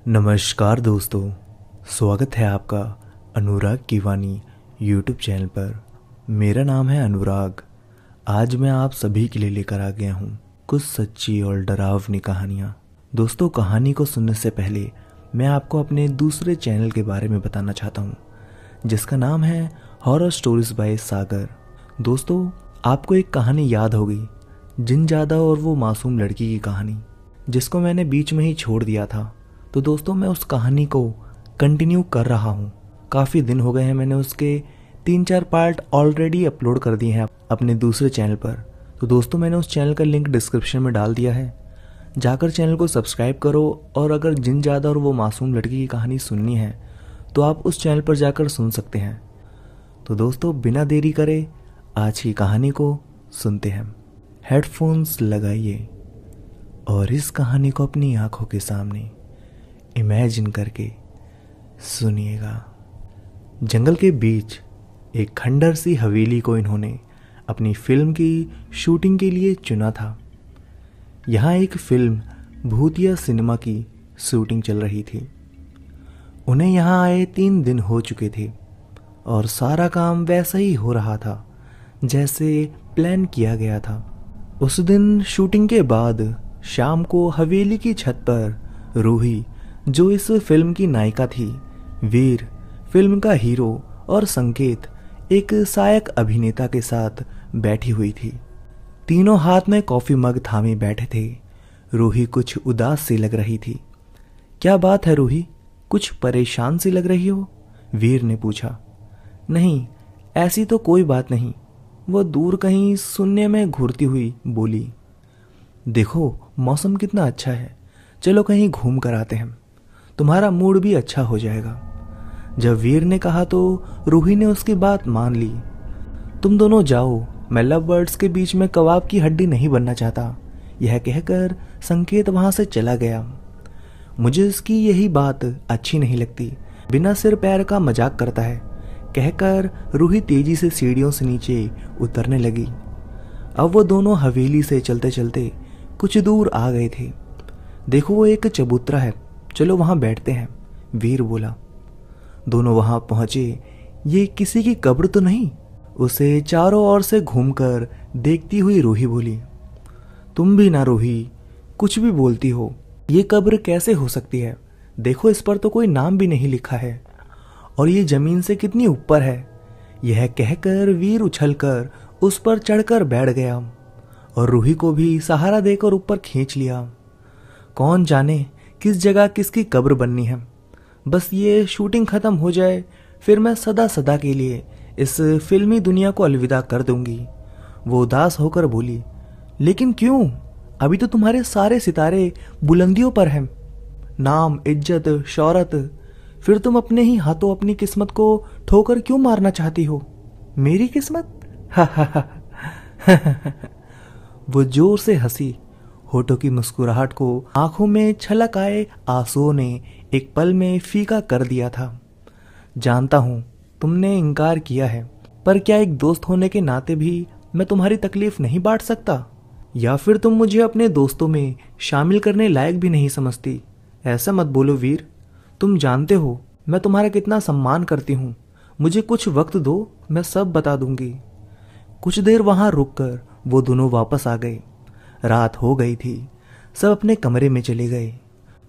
नमस्कार दोस्तों, स्वागत है आपका अनुराग की वाणी यूट्यूब चैनल पर। मेरा नाम है अनुराग। आज मैं आप सभी के लिए लेकर आ गया हूँ कुछ सच्ची और डरावनी कहानियाँ। दोस्तों, कहानी को सुनने से पहले मैं आपको अपने दूसरे चैनल के बारे में बताना चाहता हूँ, जिसका नाम है हॉरर स्टोरीज बाय सागर। दोस्तों, आपको एक कहानी याद होगी, जिन ज्यादा और वो मासूम लड़की की कहानी, जिसको मैंने बीच में ही छोड़ दिया था। तो दोस्तों, मैं उस कहानी को कंटिन्यू कर रहा हूँ। काफ़ी दिन हो गए हैं, मैंने उसके 3-4 पार्ट ऑलरेडी अपलोड कर दिए हैं अपने दूसरे चैनल पर। तो दोस्तों, मैंने उस चैनल का लिंक डिस्क्रिप्शन में डाल दिया है, जाकर चैनल को सब्सक्राइब करो। और अगर जिन ज़्यादा और वो मासूम लड़की की कहानी सुननी है तो आप उस चैनल पर जाकर सुन सकते हैं। तो दोस्तों, बिना देरी करे आज की कहानी को सुनते हैं। हेडफोन्स लगाइए और इस कहानी को अपनी आंखों के सामने इमेजिन करके सुनिएगा। जंगल के बीच एक खंडर सी हवेली को इन्होंने अपनी फिल्म की शूटिंग के लिए चुना था। यहाँ एक फिल्म भूतिया सिनेमा की शूटिंग चल रही थी। उन्हें यहाँ आए 3 दिन हो चुके थे और सारा काम वैसा ही हो रहा था जैसे प्लान किया गया था। उस दिन शूटिंग के बाद शाम को हवेली की छत पर रूही, जो इस फिल्म की नायिका थी, वीर फिल्म का हीरो और संकेत एक सहायक अभिनेता के साथ बैठी हुई थी। तीनों हाथ में कॉफी मग थामे बैठे थे। रूही कुछ उदास सी लग रही थी। क्या बात है रूही, कुछ परेशान सी लग रही हो? वीर ने पूछा। नहीं, ऐसी तो कोई बात नहीं, वो दूर कहीं सुनने में घूरती हुई बोली। देखो, मौसम कितना अच्छा है, चलो कहीं घूम कर आते हैं, तुम्हारा मूड भी अच्छा हो जाएगा। जब वीर ने कहा तो रूही ने उसकी बात मान ली। तुम दोनों जाओ, मैं लव बर्ड्स के बीच में कबाब की हड्डी नहीं बनना चाहता, यह कहकर संकेत वहां से चला गया। मुझे उसकी यही बात अच्छी नहीं लगती, बिना सिर पैर का मजाक करता है, कहकर रूही तेजी से सीढ़ियों से नीचे उतरने लगी। अब वो दोनों हवेली से चलते चलते कुछ दूर आ गए थे। देखो, वो एक चबूतरा है, चलो वहां बैठते हैं, वीर बोला। दोनों वहां पहुंचे। ये किसी की कब्र तो नहीं? उसे चारों ओर से घूमकर देखती हुई रूही बोली। तुम भी ना रूही, कुछ भी बोलती हो, ये कब्र कैसे हो सकती है? देखो, इस पर तो कोई नाम भी नहीं लिखा है और ये जमीन से कितनी ऊपर है। यह कहकर वीर उछलकर उस पर चढ़कर बैठ गया और रूही को भी सहारा देकर ऊपर खींच लिया। कौन जाने किस जगह किसकी कब्र बननी है। बस ये शूटिंग खत्म हो जाए, फिर मैं सदा सदा के लिए इस फिल्मी दुनिया को अलविदा कर दूंगी। वो उदास होकर बोली। लेकिन क्यों? अभी तो तुम्हारे सारे सितारे बुलंदियों पर हैं, नाम, इज्जत, शौहरत। फिर तुम अपने ही हाथों अपनी किस्मत को ठोकर क्यों मारना चाहती हो? मेरी किस्मत? वो जोर से हंसी। होठों की मुस्कुराहट को आंखों में छलक आए आंसुओं ने एक पल में फीका कर दिया था। जानता हूं तुमने इनकार किया है, पर क्या एक दोस्त होने के नाते भी मैं तुम्हारी तकलीफ नहीं बांट सकता? या फिर तुम मुझे अपने दोस्तों में शामिल करने लायक भी नहीं समझती? ऐसा मत बोलो वीर, तुम जानते हो मैं तुम्हारा कितना सम्मान करती हूँ। मुझे कुछ वक्त दो, मैं सब बता दूंगी। कुछ देर वहां रुककर वो दोनों वापस आ गए। रात हो गई थी, सब अपने कमरे में चले गए।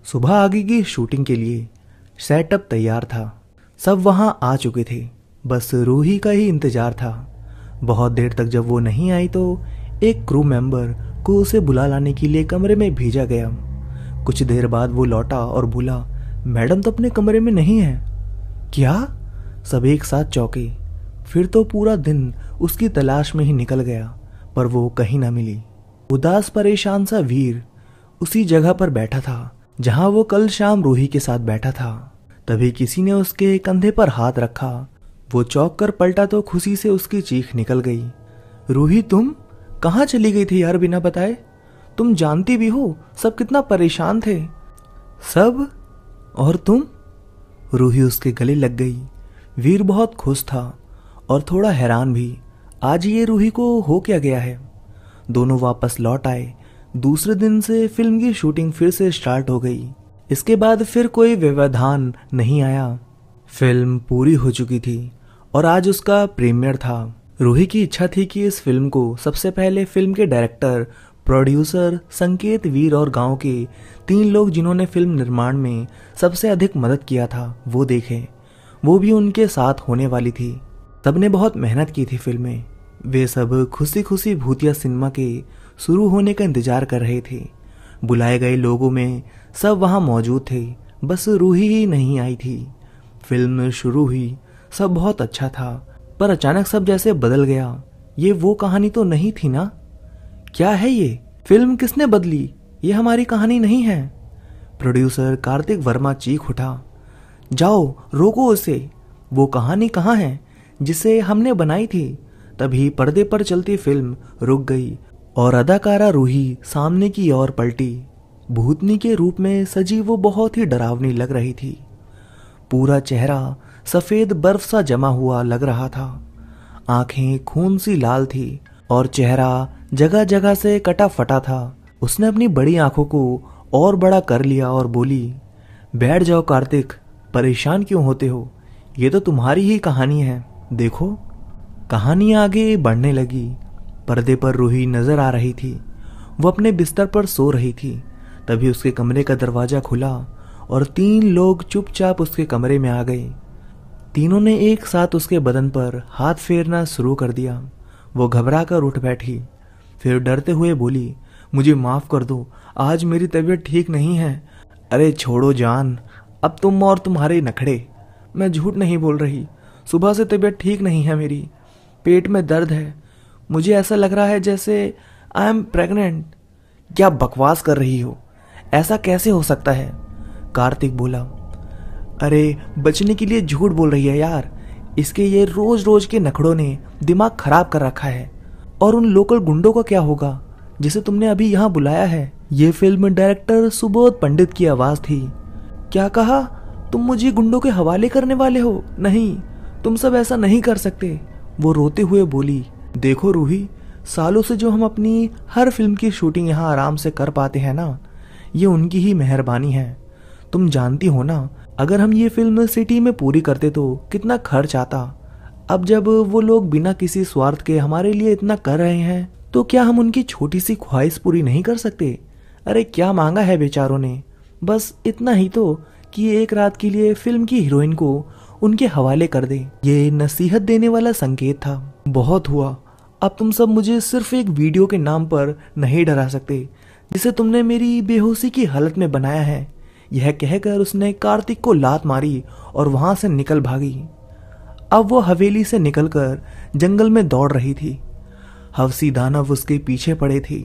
सुबह आगे की शूटिंग के लिए सेटअप तैयार था, सब वहां आ चुके थे, बस रूही का ही इंतजार था। बहुत देर तक जब वो नहीं आई तो एक क्रू मेंबर को उसे बुला लाने के लिए कमरे में भेजा गया। कुछ देर बाद वो लौटा और बोला, मैडम तो अपने कमरे में नहीं है। क्या? सब एक साथ चौंके। फिर तो पूरा दिन उसकी तलाश में ही निकल गया, पर वो कहीं ना मिली। उदास परेशान सा वीर उसी जगह पर बैठा था जहां वो कल शाम रूही के साथ बैठा था। तभी किसी ने उसके कंधे पर हाथ रखा। वो चौंक कर पलटा तो खुशी से उसकी चीख निकल गई। रूही, तुम कहाँ चली गई थी यार बिना बताए? तुम जानती भी हो सब कितना परेशान थे। सब? और तुम? रूही उसके गले लग गई। वीर बहुत खुश था और थोड़ा हैरान भी। आज ये रूही को हो क्या गया है? दोनों वापस लौट आए। दूसरे दिन से फिल्म की शूटिंग फिर से स्टार्ट हो गई। इसके बाद फिर कोई व्यवधान नहीं आया। फिल्म पूरी हो चुकी थी और आज उसका प्रीमियर था। रूही की इच्छा थी कि इस फिल्म को सबसे पहले फिल्म के डायरेक्टर, प्रोड्यूसर, संकेत, वीर और गांव के 3 लोग जिन्होंने फिल्म निर्माण में सबसे अधिक मदद किया था वो देखें। वो भी उनके साथ होने वाली थी। सबने बहुत मेहनत की थी फिल्म में। वे सब खुशी खुशी भूतिया सिनेमा के शुरू होने का इंतजार कर रहे थे। बुलाए गए लोगों में सब वहां मौजूद थे, बस रूही ही नहीं आई थी। फिल्म शुरू हुई, सब बहुत अच्छा था, पर अचानक सब जैसे बदल गया। ये वो कहानी तो नहीं थी ना? क्या है ये? फिल्म किसने बदली? ये हमारी कहानी नहीं है। प्रोड्यूसर कार्तिक वर्मा चीख उठा, जाओ रोको उसे। वो कहानी कहाँ है जिसे हमने बनाई थी? तभी पर्दे पर चलती फिल्म रुक गई और अदाकारा रूही सामने की ओर पलटी। भूतनी के रूप में सजी वो बहुत ही डरावनी लग रही थी। पूरा चेहरा सफेद बर्फ सा जमा हुआ लग रहा था। आंखें खून सी लाल थी और चेहरा जगह जगह से कटा फटा था। उसने अपनी बड़ी आंखों को और बड़ा कर लिया और बोली, बैठ जाओ कार्तिक, परेशान क्यों होते हो? ये तो तुम्हारी ही कहानी है, देखो। कहानी आगे बढ़ने लगी। पर्दे पर रूही नजर आ रही थी। वो अपने बिस्तर पर सो रही थी। तभी उसके कमरे का दरवाजा खुला और 3 लोग चुपचाप उसके कमरे में आ गए। तीनों ने एक साथ उसके बदन पर हाथ फेरना शुरू कर दिया। वो घबरा कर उठ बैठी, फिर डरते हुए बोली, मुझे माफ कर दो, आज मेरी तबीयत ठीक नहीं है। अरे छोड़ो जान, अब तुम और तुम्हारे नखड़े। मैं झूठ नहीं बोल रही, सुबह से तबीयत ठीक नहीं है मेरी। पेट में दर्द है। मुझे ऐसा लग रहा है जैसे आई एम प्रेग्नेंट। क्या बकवास कर रही हो? ऐसा कैसे हो सकता है? कार्तिक बोला, अरे बचने के लिए झूठ बोल रही है यार। इसके ये रोज रोज के नखड़ों ने दिमाग खराब कर रखा है। और उन लोकल गुंडों का क्या होगा जिसे तुमने अभी यहाँ बुलाया है? ये फिल्म डायरेक्टर सुबोध पंडित की आवाज थी। क्या कहा? तुम मुझे गुंडों के हवाले करने वाले हो? नहीं, तुम सब ऐसा नहीं कर सकते। वो रोते हुए बोली, देखो रूही, सालों से जो हम अपनी हर फिल्म की शूटिंग यहाँ आराम से कर पाते हैं ना, ये उनकी ही मेहरबानी है। तुम जानती हो ना, अगर हम ये फिल्म सिटी में पूरी करते तो कितना खर्च आता। अब जब वो लोग बिना किसी स्वार्थ के हमारे लिए इतना कर रहे हैं, तो क्या हम उनकी छोटी सी ख्वाहिश पूरी नहीं कर सकते? अरे क्या मांगा है बेचारों ने? बस इतना ही तो कि एक रात के लिए फिल्म की हीरोइन को उनके हवाले कर दे। ये नसीहत देने वाला संकेत था। बहुत हुआ, अब तुम सब मुझे सिर्फ एक वीडियो के नाम पर नहीं डरा सकते जिसे तुमने मेरी बेहोशी की हालत में बनाया है। यह कहकर उसने कार्तिक को लात मारी और वहां से निकल भागी। अब वो हवेली से निकलकर जंगल में दौड़ रही थी। हवसी दानव उसके पीछे पड़े थे।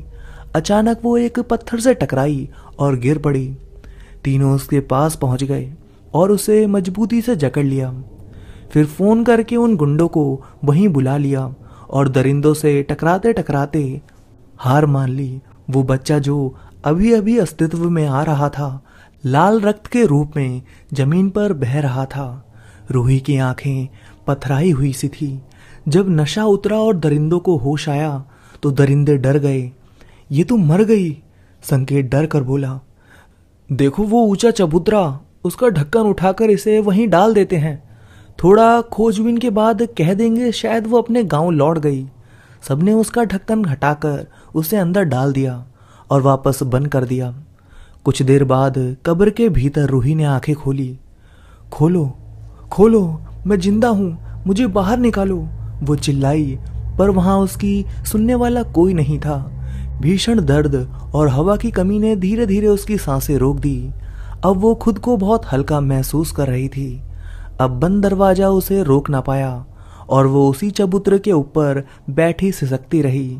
अचानक वो एक पत्थर से टकराई और गिर पड़ी। तीनों उसके पास पहुंच गए और उसे मजबूती से जकड़ लिया। फिर फोन करके उन गुंडों को वहीं बुला लिया और दरिंदों से टकराते टकराते हार मान ली। वो बच्चा जो अभी अभी अस्तित्व में आ रहा था, लाल रक्त के रूप में जमीन पर बह रहा था। रूही की आंखें पथराई हुई सी थी। जब नशा उतरा और दरिंदों को होश आया तो दरिंदे डर गए। ये तो मर गई, संकेत डर कर बोला। देखो वो ऊंचा चबूतरा, उसका ढक्कन उठाकर इसे वहीं डाल देते हैं। थोड़ा खोजबीन के बाद कह देंगे शायद वो अपने गांव लौट गई। सबने उसका ढक्कन हटाकर उसे अंदर डाल दिया और वापस बंद कर दिया। कुछ देर बाद कब्र के भीतर रूही ने आंखें खोली। खोलो खोलो, मैं जिंदा हूं, मुझे बाहर निकालो, वो चिल्लाई, पर वहां उसकी सुनने वाला कोई नहीं था। भीषण दर्द और हवा की कमी ने धीरे धीरे उसकी सांसें रोक दी। अब वो खुद को बहुत हल्का महसूस कर रही थी। अब बंद दरवाजा उसे रोक ना पाया और वो उसी चबूतरे के ऊपर बैठी सिसकती रही।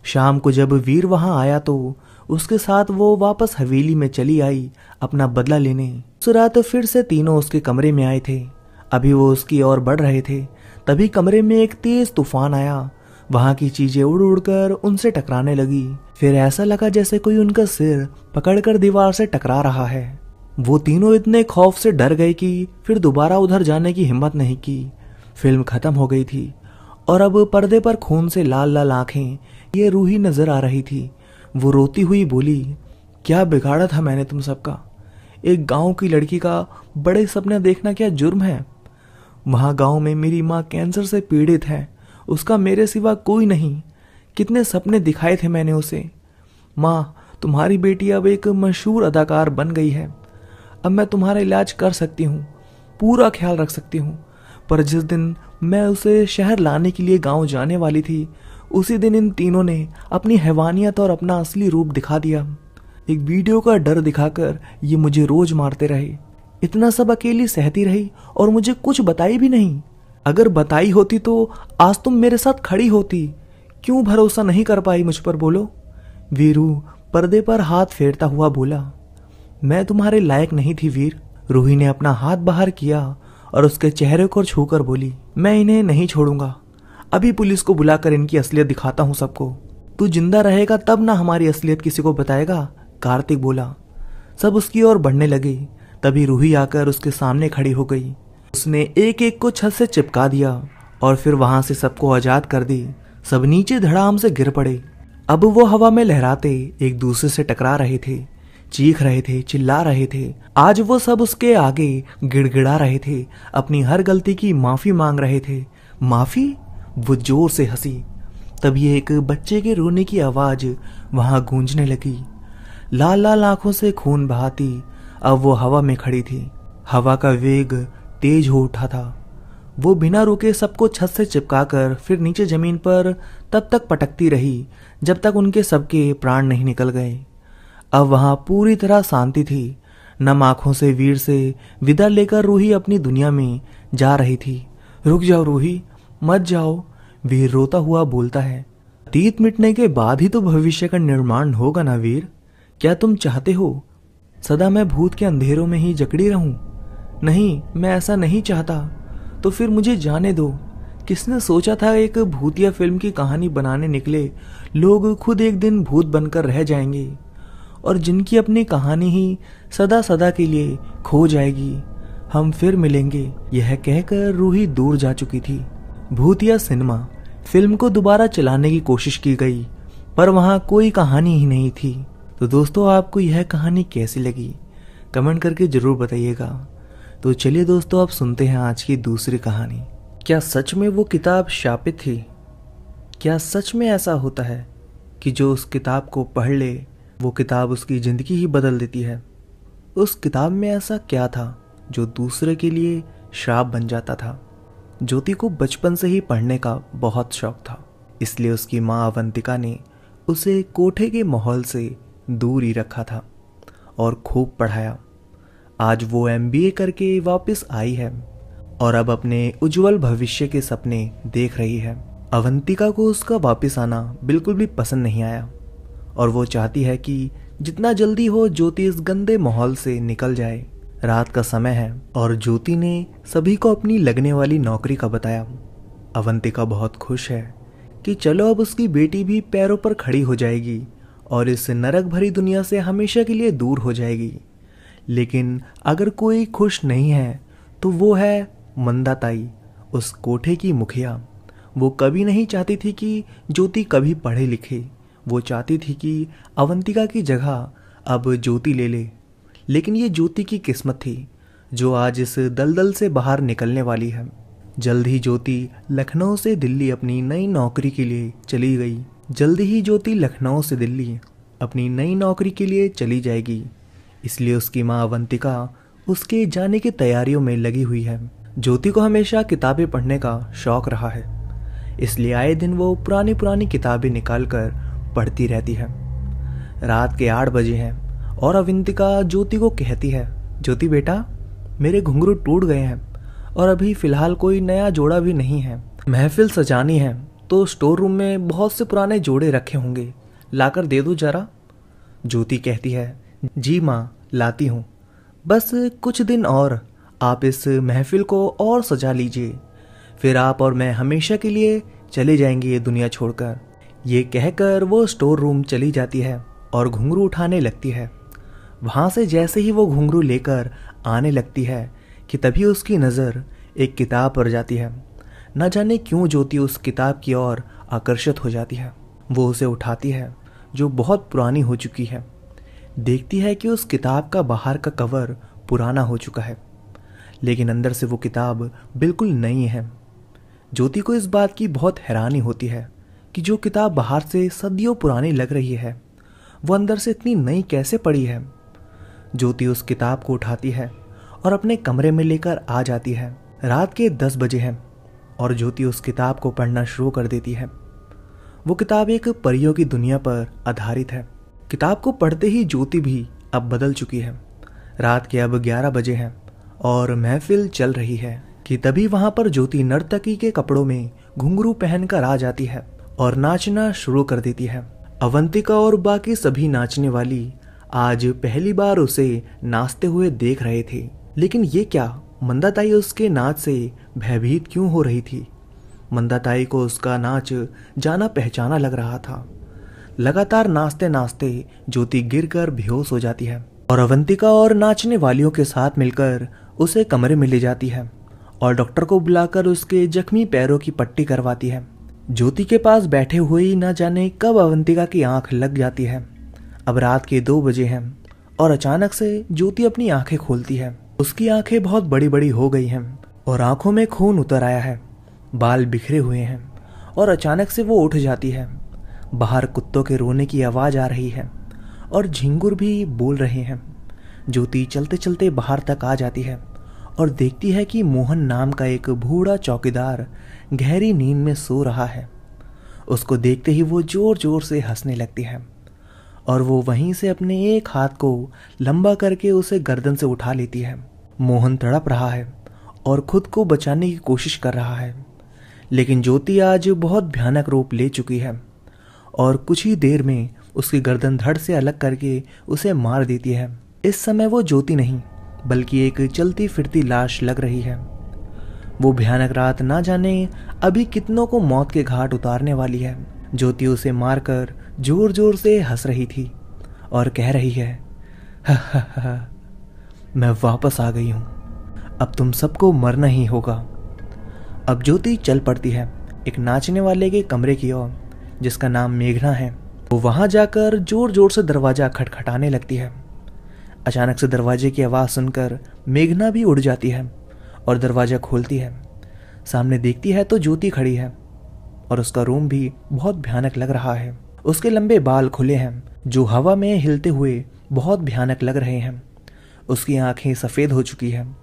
शाम को जब वीर वहां आया तो उसके साथ वो वापस हवेली में चली आई अपना बदला लेने। उस रात फिर से तीनों उसके कमरे में आए थे। अभी वो उसकी ओर बढ़ रहे थे, तभी कमरे में एक तेज तूफान आया। वहां की चीजें उड़ उड़कर उनसे टकराने लगी। फिर ऐसा लगा जैसे कोई उनका सिर पकड़कर दीवार से टकरा रहा है। वो तीनों इतने खौफ से डर गए कि फिर दोबारा उधर जाने की हिम्मत नहीं की। फिल्म खत्म हो गई थी और अब पर्दे पर खून से लाल लाल आंखें ये रूही नजर आ रही थी। वो रोती हुई बोली, क्या बिगाड़ा था मैंने तुम सबका? एक गांव की लड़की का बड़े सपने देखना क्या जुर्म है? वहां गांव में मेरी माँ कैंसर से पीड़ित है, उसका मेरे सिवा कोई नहीं। कितने सपने दिखाए थे मैंने उसे। माँ, तुम्हारी बेटी अब एक मशहूर अदाकार बन गई है। अब मैं तुम्हारा इलाज कर सकती हूँ, पूरा ख्याल रख सकती हूँ। पर जिस दिन मैं उसे शहर लाने के लिए गांव जाने वाली थी, उसी दिन इन तीनों ने अपनी हैवानियत और अपना असली रूप दिखा दिया। एक वीडियो का डर दिखाकर ये मुझे रोज मारते रहे। इतना सब अकेली सहती रही और मुझे कुछ बताई भी नहीं। अगर बताई होती तो आज तुम मेरे साथ खड़ी होती। क्यों भरोसा नहीं कर पाई मुझ पर, बोलो? वीरू पर्दे पर हाथ फेरता हुआ बोला। मैं तुम्हारे लायक नहीं थी वीर। रूही ने अपना हाथ बाहर किया और उसके चेहरे को छूकर बोली, मैं इन्हें नहीं छोड़ूंगा। अभी पुलिस को बुलाकर इनकी असलियत दिखाता हूं सबको। तू जिंदा रहेगा तब ना हमारी असलियत किसी को बताएगा, कार्तिक बोला। सब उसकी ओर बढ़ने लगे। तभी रूही आकर उसके सामने खड़ी हो गई। उसने एक एक को छत से चिपका दिया और फिर वहां से सबको आजाद कर दी। सब नीचे धड़ाम से गिर पड़े। अब वो हवा में लहराते एक दूसरे से टकरा रहे थे, चीख रहे थे, चिल्ला रहे थे। आज वो सब उसके आगे गिड़गिड़ा रहे थे, अपनी हर गलती की माफी मांग रहे थे। माफी? वो जोर से हंसी। तभी एक बच्चे के रोने की आवाज वहां गूंजने लगी। लाल लाल आंखों से खून बहाती अब वो हवा में खड़ी थी। हवा का वेग तेज हो उठा था। वो बिना रुके सबको छत से चिपकाकर फिर नीचे जमीन पर तब तक पटकती रही जब तक उनके सबके प्राण नहीं निकल गए। अब वहां पूरी तरह शांति थी। नम आंखों से वीर से विदा लेकर रूही अपनी दुनिया में जा रही थी। रुक जाओ रूही, मत जाओ, वीर रोता हुआ बोलता है। अतीत मिटने के बाद ही तो भविष्य का निर्माण होगा ना वीर। क्या तुम चाहते हो सदा मैं भूत के अंधेरों में ही जकड़ी रहूं? नहीं, मैं ऐसा नहीं चाहता। तो फिर मुझे जाने दो। किसने सोचा था एक भूतिया फिल्म की कहानी बनाने निकले लोग खुद एक दिन भूत बनकर रह जाएंगे और जिनकी अपनी कहानी ही सदा सदा के लिए खो जाएगी। हम फिर मिलेंगे, यह कहकर रूही दूर जा चुकी थी। भूतिया सिनेमा फिल्म को दोबारा चलाने की कोशिश की गई पर वहां कोई कहानी ही नहीं थी। तो दोस्तों, आपको यह कहानी कैसी लगी कमेंट करके जरूर बताइएगा। तो चलिए दोस्तों, आप सुनते हैं आज की दूसरी कहानी। क्या सच में वो किताब शापित थी? क्या सच में ऐसा होता है कि जो उस किताब को पढ़ ले वो किताब उसकी जिंदगी ही बदल देती है? उस किताब में ऐसा क्या था जो दूसरे के लिए श्राप बन जाता था? ज्योति को बचपन से ही पढ़ने का बहुत शौक था, इसलिए उसकी माँ अवंतिका ने उसे कोठे के माहौल से दूर ही रखा था और खूब पढ़ाया। आज वो MBA करके वापस आई है और अब अपने उज्जवल भविष्य के सपने देख रही है। अवंतिका को उसका वापस आना बिल्कुल भी पसंद नहीं आया और वो चाहती है कि जितना जल्दी हो ज्योति इस गंदे माहौल से निकल जाए। रात का समय है और ज्योति ने सभी को अपनी लगने वाली नौकरी का बताया। अवंतिका बहुत खुश है कि चलो अब उसकी बेटी भी पैरों पर खड़ी हो जाएगी और इस नरक भरी दुनिया से हमेशा के लिए दूर हो जाएगी। लेकिन अगर कोई खुश नहीं है तो वो है मंदाताई, उस कोठे की मुखिया। वो कभी नहीं चाहती थी कि ज्योति कभी पढ़े लिखे। वो चाहती थी कि अवंतिका की जगह अब ज्योति ले ले। लेकिन ये ज्योति की किस्मत थी जो आज इस दलदल से बाहर निकलने वाली है। जल्द ही ज्योति लखनऊ से दिल्ली अपनी नई नौकरी के लिए चली गई। जल्द ही ज्योति लखनऊ से दिल्ली अपनी नई नौकरी के लिए चली जाएगी, इसलिए उसकी माँ अवंतिका उसके जाने की तैयारियों में लगी हुई है। ज्योति को हमेशा किताबें पढ़ने का शौक रहा है, इसलिए आए दिन वो पुरानी पुरानी किताबें निकाल कर पढ़ती रहती है। रात के 8 बजे हैं और अवंतिका ज्योति को कहती है, ज्योति बेटा, मेरे घुंघरू टूट गए हैं और अभी फिलहाल कोई नया जोड़ा भी नहीं है। महफिल सजानी है तो स्टोर रूम में बहुत से पुराने जोड़े रखे होंगे, लाकर दे दो जरा। ज्योति कहती है, जी माँ, लाती हूँ। बस कुछ दिन और आप इस महफिल को और सजा लीजिए, फिर आप और मैं हमेशा के लिए चले जाएंगे ये दुनिया छोड़कर। ये कहकर वो स्टोर रूम चली जाती है और घुंघरू उठाने लगती है। वहाँ से जैसे ही वो घुंघरू लेकर आने लगती है कि तभी उसकी नज़र एक किताब पर जाती है। न जाने क्यों ज्योति उस किताब की ओर आकर्षित हो जाती है। वो उसे उठाती है जो बहुत पुरानी हो चुकी है। देखती है कि उस किताब का बाहर का कवर पुराना हो चुका है, लेकिन अंदर से वो किताब बिल्कुल नई है। ज्योति को इस बात की बहुत हैरानी होती है कि जो किताब बाहर से सदियों पुरानी लग रही है वो अंदर से इतनी नई कैसे पड़ी है। ज्योति उस किताब को उठाती है और अपने कमरे में लेकर आ जाती है। रात के 10 बजे हैं और ज्योति उस किताब को पढ़ना शुरू कर देती है। वो किताब एक परियों की दुनिया पर आधारित है। किताब को पढ़ते ही ज्योति भी अब बदल चुकी है। रात के अब 11 बजे हैं और महफिल चल रही है कि तभी वहां पर ज्योति नर्तकी के कपड़ों में घुंघरू पहनकर आ जाती है और नाचना शुरू कर देती है। अवंतिका और बाकी सभी नाचने वाली आज पहली बार उसे नाचते हुए देख रहे थे, लेकिन ये क्या, मंदाताई उसके नाच से भयभीत क्यों हो रही थी। मंदाताई को उसका नाच जाना पहचाना लग रहा था। लगातार नाचते नाचते ज्योति गिरकर बेहोश हो जाती है और अवंतिका और नाचने वालियों के साथ मिलकर उसे कमरे में ले जाती है और डॉक्टर को बुलाकर उसके जख्मी पैरों की पट्टी करवाती है। ज्योति के पास बैठे हुए ही न जाने कब अवंतिका की आंख लग जाती है। अब रात के 2 बजे हैं और अचानक से ज्योति अपनी आंखें खोलती है। उसकी आंखें बहुत बड़ी बड़ी हो गई हैं और आंखों में खून उतर आया है, बाल बिखरे हुए हैं और अचानक से वो उठ जाती है। बाहर कुत्तों के रोने की आवाज आ रही है और झिंगुर भी बोल रहे हैं। ज्योति चलते चलते बाहर तक आ जाती है और देखती है कि मोहन नाम का एक बूढ़ा चौकीदार गहरी नींद में सो रहा है। उसको देखते ही वो जोर जोर से हंसने लगती है और वो वहीं से अपने एक हाथ को लंबा करके उसे गर्दन से उठा लेती है। मोहन तड़प रहा है और खुद को बचाने की कोशिश कर रहा है, लेकिन ज्योति आज बहुत भयानक रूप ले चुकी है और कुछ ही देर में उसकी गर्दन धड़ से अलग करके उसे मार देती है। इस समय वो ज्योति नहीं बल्कि एक चलती फिरती लाश लग रही है। वो भयानक रात ना जाने अभी कितनों को मौत के घाट उतारने वाली है। ज्योति उसे मारकर जोर जोर से हंस रही थी और कह रही है, हा, मैं वापस आ गई हूं, अब तुम सबको मरना ही होगा। अब ज्योति चल पड़ती है एक नाचने वाले के कमरे की ओर जिसका नाम मेघना है। वो वहां जाकर जोर जोर से दरवाजा खटखटाने लगती है। अचानक से दरवाजे की आवाज सुनकर मेघना भी उड़ जाती है और दरवाजा खोलती है। सामने देखती है तो ज्योति खड़ी है और उसका रूम भी बहुत भयानक लग रहा है। उसके लंबे बाल खुले हैं जो हवा में हिलते हुए बहुत भयानक लग रहे हैं। उसकी आंखें सफेद हो चुकी हैं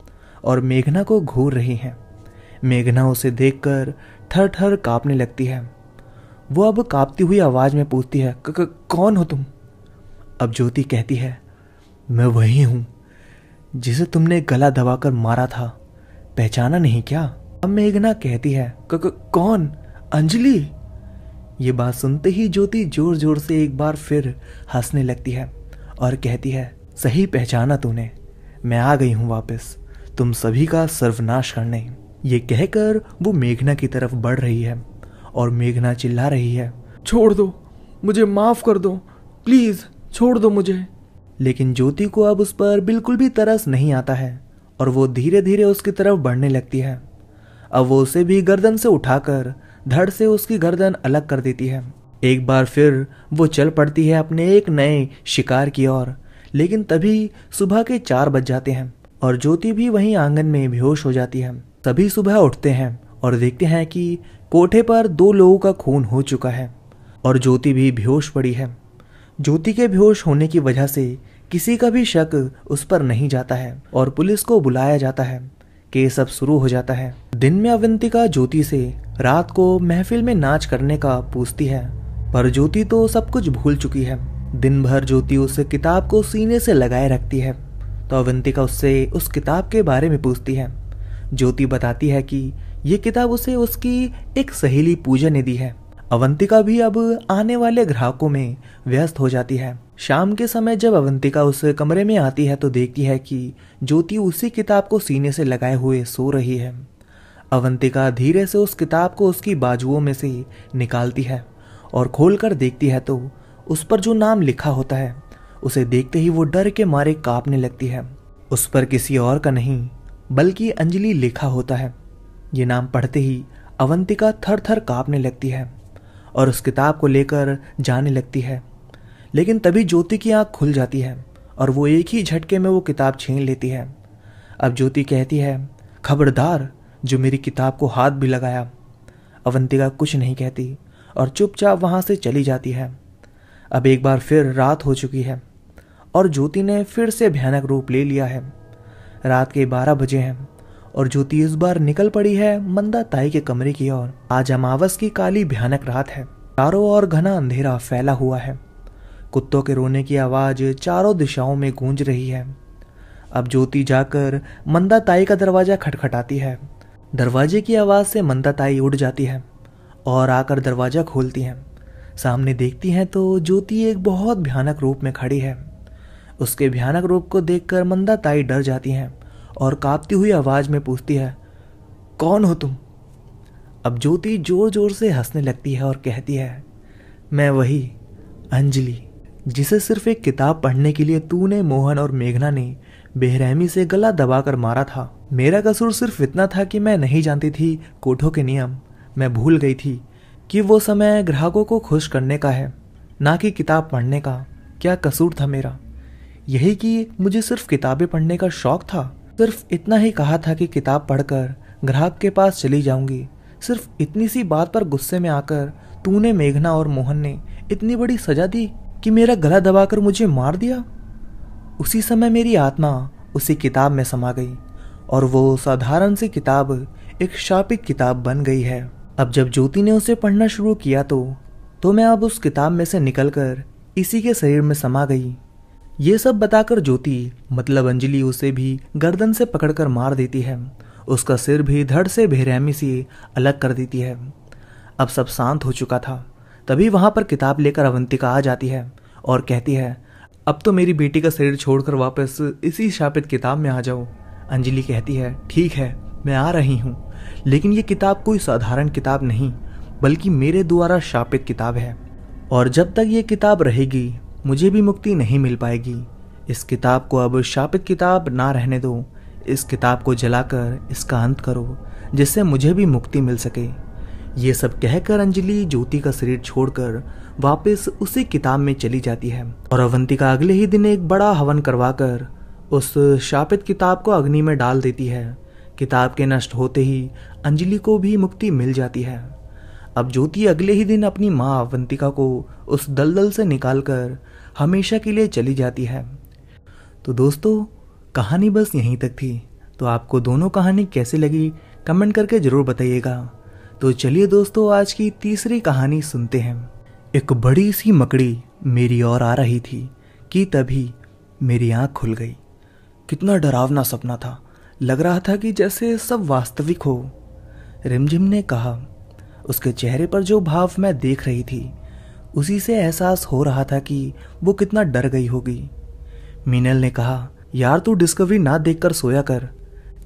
और मेघना को घूर रही हैं। मेघना उसे देखकर थर थर कांपने लगती है। वो अब कांपती हुई आवाज में पूछती है, कौन हो तुम? अब ज्योति कहती है, मैं वही हूं जिसे तुमने गला दबाकर मारा था, पहचाना नहीं क्या? अब मेघना कहती है, कौन? अंजलि? ये बात सुनते ही ज्योति जोर जोर से एक बार फिर हंसने लगती है और कहती है, सही पहचाना तूने, मैं आ गई हूं वापस तुम सभी का सर्वनाश करने। ये कहकर वो मेघना की तरफ बढ़ रही है और मेघना चिल्ला रही है, छोड़ दो मुझे, माफ कर दो, प्लीज छोड़ दो मुझे। लेकिन ज्योति को अब उस पर बिल्कुल भी तरस नहीं आता है और वो धीरे धीरे उसकी तरफ बढ़ने लगती है। अब वो उसे भी गर्दन से उठाकर धड़ से उसकी गर्दन अलग कर देती है। एक बार फिर वो चल पड़ती है अपने एक नए शिकार की ओर। लेकिन तभी सुबह के 4 बज जाते हैं और ज्योति भी वहीं आंगन में बेहोश हो जाती है। सभी सुबह उठते हैं और देखते हैं कि कोठे पर 2 लोगों का खून हो चुका है और ज्योति भी बेहोश पड़ी है। ज्योति के बेहोश होने की वजह से किसी का भी शक उस पर नहीं जाता है और पुलिस को बुलाया जाता है। केस अब शुरू हो जाता है। दिन में अवंतिका ज्योति से रात को महफिल में नाच करने का पूछती है, पर ज्योति तो सब कुछ भूल चुकी है। दिन भर ज्योति उस किताब को सीने से लगाए रखती है तो अवंतिका उससे उस किताब के बारे में पूछती है। ज्योति बताती है कि ये किताब उसे उसकी एक सहेली पूजा ने दी है। अवंतिका भी अब आने वाले ग्राहकों में व्यस्त हो जाती है। शाम के समय जब अवंतिका उस कमरे में आती है तो देखती है कि ज्योति उसी किताब को सीने से लगाए हुए सो रही है। अवंतिका धीरे से उस किताब को उसकी बाजुओं में से निकालती है और खोलकर देखती है तो उस पर जो नाम लिखा होता है उसे देखते ही वो डर के मारे कांपने लगती है। उस पर किसी और का नहीं बल्कि अंजलि लिखा होता है। ये नाम पढ़ते ही अवंतिका थर थर कांपने लगती है और उस किताब को लेकर जाने लगती है। लेकिन तभी ज्योति की आंख खुल जाती है और वो एक ही झटके में वो किताब छीन लेती है। अब ज्योति कहती है, खबरदार जो मेरी किताब को हाथ भी लगाया। अवंतिका कुछ नहीं कहती और चुपचाप वहां से चली जाती है। अब एक बार फिर रात हो चुकी है और ज्योति ने फिर से भयानक रूप ले लिया है। रात के 12 बजे हैं और ज्योति इस बार निकल पड़ी है मंदा ताई के कमरे की ओर। आज अमावस की काली भयानक रात है। चारों ओर घना अंधेरा फैला हुआ है। कुत्तों के रोने की आवाज चारों दिशाओं में गूंज रही है। अब ज्योति जाकर मंदा ताई का दरवाजा खटखटाती है। दरवाजे की आवाज से मंदा ताई उठ जाती है और आकर दरवाजा खोलती है। सामने देखती हैं तो ज्योति एक बहुत भयानक रूप में खड़ी है। उसके भयानक रूप को देखकर मंदा ताई डर जाती हैं और कांपती हुई आवाज में पूछती है, कौन हो तुम? अब ज्योति जोर जोर से हंसने लगती है और कहती है, मैं वही अंजलि जिसे सिर्फ एक किताब पढ़ने के लिए तूने, मोहन और मेघना ने बेरहमी से गला दबाकर मारा था। मेरा कसूर सिर्फ इतना था कि मैं नहीं जानती थी कोठों के नियम। मैं भूल गई थी कि वो समय ग्राहकों को खुश करने का है, ना कि किताब पढ़ने का। क्या कसूर था मेरा? यही कि मुझे सिर्फ किताबें पढ़ने का शौक था। सिर्फ इतना ही कहा था कि किताब पढ़कर ग्राहक के पास चली जाऊंगी। सिर्फ इतनी सी बात पर गुस्से में आकर तूने, मेघना और मोहन ने इतनी बड़ी सजा दी कि मेरा गला दबाकर मुझे मार दिया। उसी समय मेरी आत्मा उसी किताब में समा गई और वो साधारण सी किताब एक शापित किताब बन गई है। अब जब ज्योति ने उसे पढ़ना शुरू किया तो मैं अब उस किताब में से निकलकर इसी के शरीर में समा गई। ये सब बताकर ज्योति मतलब अंजलि उसे भी गर्दन से पकड़कर मार देती है। उसका सिर भी धड़ से बेरहमी सी अलग कर देती है। अब सब शांत हो चुका था। तभी वहां पर किताब लेकर अवंतिका आ जाती है और कहती है, अब तो मेरी बेटी का शरीर छोड़कर वापस इसी शापित किताब में आ जाओ। अंजलि कहती है, ठीक है मैं आ रही हूँ, लेकिन ये किताब कोई साधारण किताब नहीं बल्कि मेरे द्वारा शापित किताब है और जब तक ये किताब रहेगी मुझे भी मुक्ति नहीं मिल पाएगी। इस किताब को अब शापित किताब ना रहने दो। इस किताब को जलाकर इसका अंत करो जिससे मुझे भी मुक्ति मिल सके। ये सब कहकर अंजलि ज्योति का शरीर छोड़कर वापस उसी किताब में चली जाती है और अवंतिका अगले ही दिन एक बड़ा हवन करवाकर उस शापित किताब को अग्नि में डाल देती है। किताब के नष्ट होते ही अंजलि को भी मुक्ति मिल जाती है। अब ज्योति अगले ही दिन अपनी माँ अवंतिका को उस दलदल से निकालकर हमेशा के लिए चली जाती है। तो दोस्तों कहानी बस यहीं तक थी। तो आपको दोनों कहानी कैसी लगी कमेंट करके जरूर बताइएगा। तो चलिए दोस्तों आज की तीसरी कहानी सुनते हैं। एक बड़ी सी मकड़ी मेरी ओर आ रही थी कि तभी मेरी आंख खुल गई। कितना डरावना सपना था। लग रहा था कि जैसे सब वास्तविक हो। रिमझिम ने कहा। उसके चेहरे पर जो भाव मैं देख रही थी उसी से एहसास हो रहा था कि वो कितना डर गई होगी। मीनल ने कहा, यार तू डिस्कवरी ना देखकर सोया कर।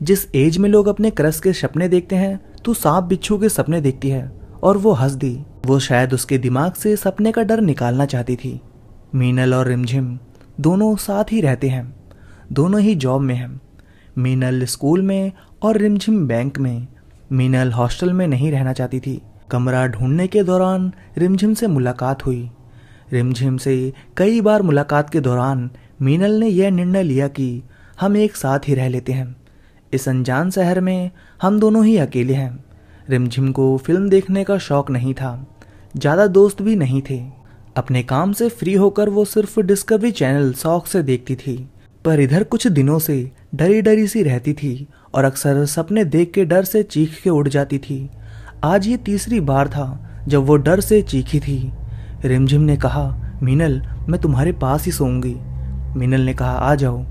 जिस एज में लोग अपने क्रश के सपने देखते हैं तू सांप बिच्छू के सपने देखती है। और वो हंस दी। वो शायद उसके दिमाग से सपने का डर निकालना चाहती थी। मीनल और रिमझिम दोनों साथ ही रहते हैं। दोनों ही जॉब में हैं। मीनल स्कूल में और रिमझिम बैंक में। मीनल हॉस्टल में नहीं रहना चाहती थी। कमरा ढूंढने के दौरान रिमझिम से मुलाकात हुई। रिमझिम से कई बार मुलाकात के दौरान मीनल ने यह निर्णय लिया कि हम एक साथ ही रह लेते हैं। इस अनजान शहर में हम दोनों ही अकेले हैं। रिमझिम को फिल्म देखने का शौक नहीं था। ज़्यादा दोस्त भी नहीं थे। अपने काम से फ्री होकर वो सिर्फ डिस्कवरी चैनल शौक से देखती थी। पर इधर कुछ दिनों से डरी डरी सी रहती थी और अक्सर सपने देख के डर से चीख के उठ जाती थी। आज ये तीसरी बार था जब वो डर से चीखी थी। रिमझिम ने कहा, मीनल मैं तुम्हारे पास ही सोऊंगी। मीनल ने कहा, आ जाओ।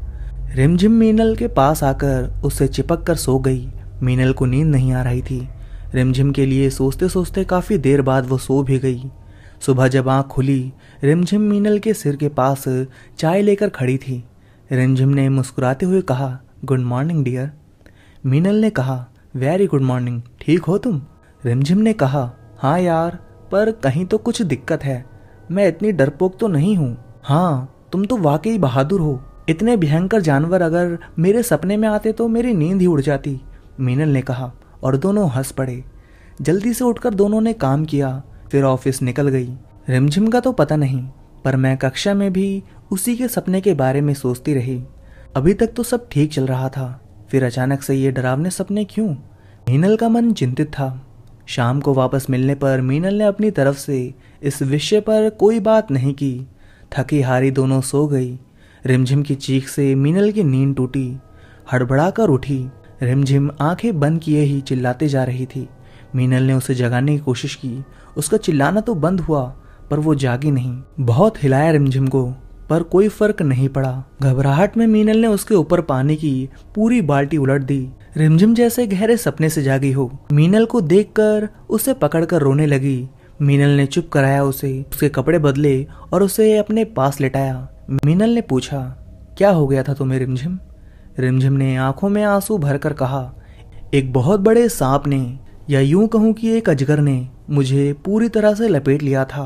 रिमझिम मीनल के पास आकर उससे चिपक कर सो गई। मीनल को नींद नहीं आ रही थी। रिमझिम के लिए सोचते सोचते काफी देर बाद वो सो भी गई। सुबह जब आँख खुली रिमझिम मीनल के सिर के पास चाय लेकर खड़ी थी। रिमझिम ने मुस्कुराते हुए कहा, गुड मॉर्निंग डियर। मीनल ने कहा, वेरी गुड मॉर्निंग, ठीक हो तुम? रिमझिम ने कहा, हाँ यार, पर कहीं तो कुछ दिक्कत है। मैं इतनी डरपोक तो नहीं हूँ। हाँ तुम तो वाकई बहादुर हो। इतने भयंकर जानवर अगर मेरे सपने में आते तो मेरी नींद ही उड़ जाती। मीनल ने कहा और दोनों हंस पड़े। जल्दी से उठकर दोनों ने काम किया, फिर ऑफिस निकल गई। रिमझिम का तो पता नहीं, पर मैं कक्षा में भी उसी के सपने के बारे में सोचती रही। अभी तक तो सब ठीक चल रहा था, फिर अचानक से ये डरावने सपने क्यों? मीनल का मन चिंतित था। शाम को वापस मिलने पर मीनल ने अपनी तरफ से इस विषय पर कोई बात नहीं की। थकी हारी दोनों सो गई। रिमझिम की चीख से मीनल की नींद टूटी। हड़बड़ा कर उठी। रिमझिम आंखें बंद किए ही चिल्लाते जा रही थी। मीनल ने उसे जगाने की कोशिश की। उसका चिल्लाना तो बंद हुआ पर वो जागी नहीं। बहुत हिलाया रिमझिम को पर कोई फर्क नहीं पड़ा। घबराहट में मीनल ने उसके ऊपर पानी की पूरी बाल्टी उलट दी। रिमझिम जैसे गहरे सपने से जागी हो। मीनल को देखकर उसे पकड़कर रोने लगी। मीनल ने चुप कराया उसे, उसके कपड़े बदले और उसे अपने पास लेटाया। मीनल ने पूछा, क्या हो गया था तुम्हें रिमझिम? रिमझिम ने आंखों में आंसू भरकर कहा, एक बहुत बड़े सांप ने, या यूं कहूं कि एक अजगर ने मुझे पूरी तरह से लपेट लिया था।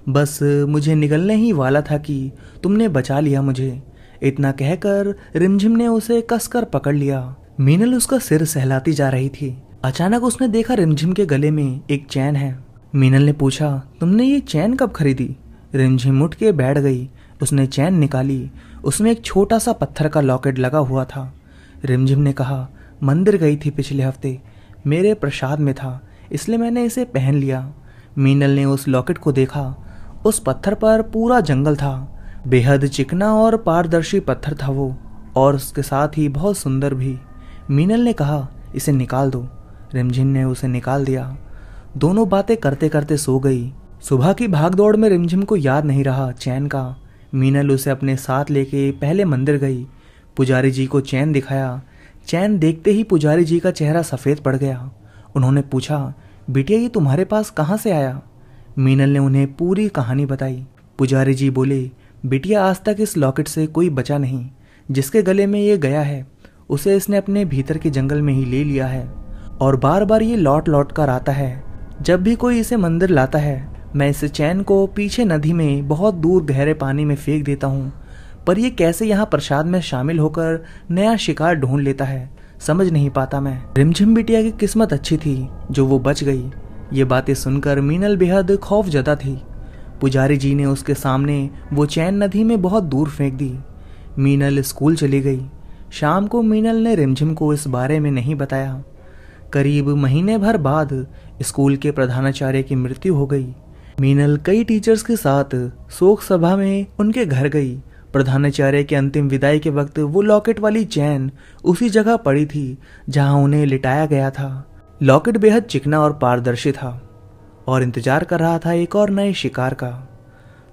बस मुझे निगलने ही वाला था कि तुमने बचा लिया मुझे। इतना कहकर रिमझिम ने उसे कसकर पकड़ लिया। मीनल उसका सिर सहलाती जा रही थी। अचानक उसने देखा रिमझिम के गले में एक चैन है। मीनल ने पूछा, तुमने ये चैन कब खरीदी? रिमझिम उठ के बैठ गई। उसने चैन निकाली। उसमें एक छोटा सा पत्थर का लॉकेट लगा हुआ था। रिमझिम ने कहा, मंदिर गई थी पिछले हफ्ते, मेरे प्रसाद में था, इसलिए मैंने इसे पहन लिया। मीनल ने उस लॉकेट को देखा। उस पत्थर पर पूरा जंगल था। बेहद चिकना और पारदर्शी पत्थर था वो, और उसके साथ ही बहुत सुंदर भी। मीनल ने कहा, इसे निकाल दो। रिमझिम ने उसे निकाल दिया। दोनों बातें करते करते सो गई। सुबह की भागदौड़ में रिमझिम को याद नहीं रहा चैन का। मीनल उसे अपने साथ लेके पहले मंदिर गई। पुजारी जी को चैन दिखाया। चैन देखते ही पुजारी जी का चेहरा सफ़ेद पड़ गया। उन्होंने पूछा, बिटिया ये तुम्हारे पास कहाँ से आया? मीनल ने उन्हें पूरी कहानी बताई। पुजारी जी बोले, बिटिया आज तक इस लॉकेट से कोई बचा नहीं। जिसके गले में ये गया है उसे इसने अपने भीतर के जंगल में ही ले लिया है, और बार बार ये लौट लौट कर आता है। जब भी कोई इसे मंदिर लाता है मैं इस चैन को पीछे नदी में बहुत दूर गहरे पानी में फेंक देता हूँ, पर यह कैसे यहाँ प्रसाद में शामिल होकर नया शिकार ढूंढ लेता है, समझ नहीं पाता मैं। रिमझिम बिटिया की किस्मत अच्छी थी जो वो बच गई। ये बातें सुनकर मीनल बेहद खौफजदा थी। पुजारी जी ने उसके सामने वो चैन नदी में बहुत दूर फेंक दी। मीनल स्कूल चली गई। शाम को मीनल ने रिमझिम को इस बारे में नहीं बताया। करीब महीने भर बाद स्कूल के प्रधानाचार्य की मृत्यु हो गई। मीनल कई टीचर्स के साथ शोक सभा में उनके घर गई। प्रधानाचार्य के अंतिम विदाई के वक्त वो लॉकेट वाली चैन उसी जगह पड़ी थी जहां उन्हें लिटाया गया था। लॉकेट बेहद चिकना और पारदर्शी था और इंतजार कर रहा था एक और नए शिकार का।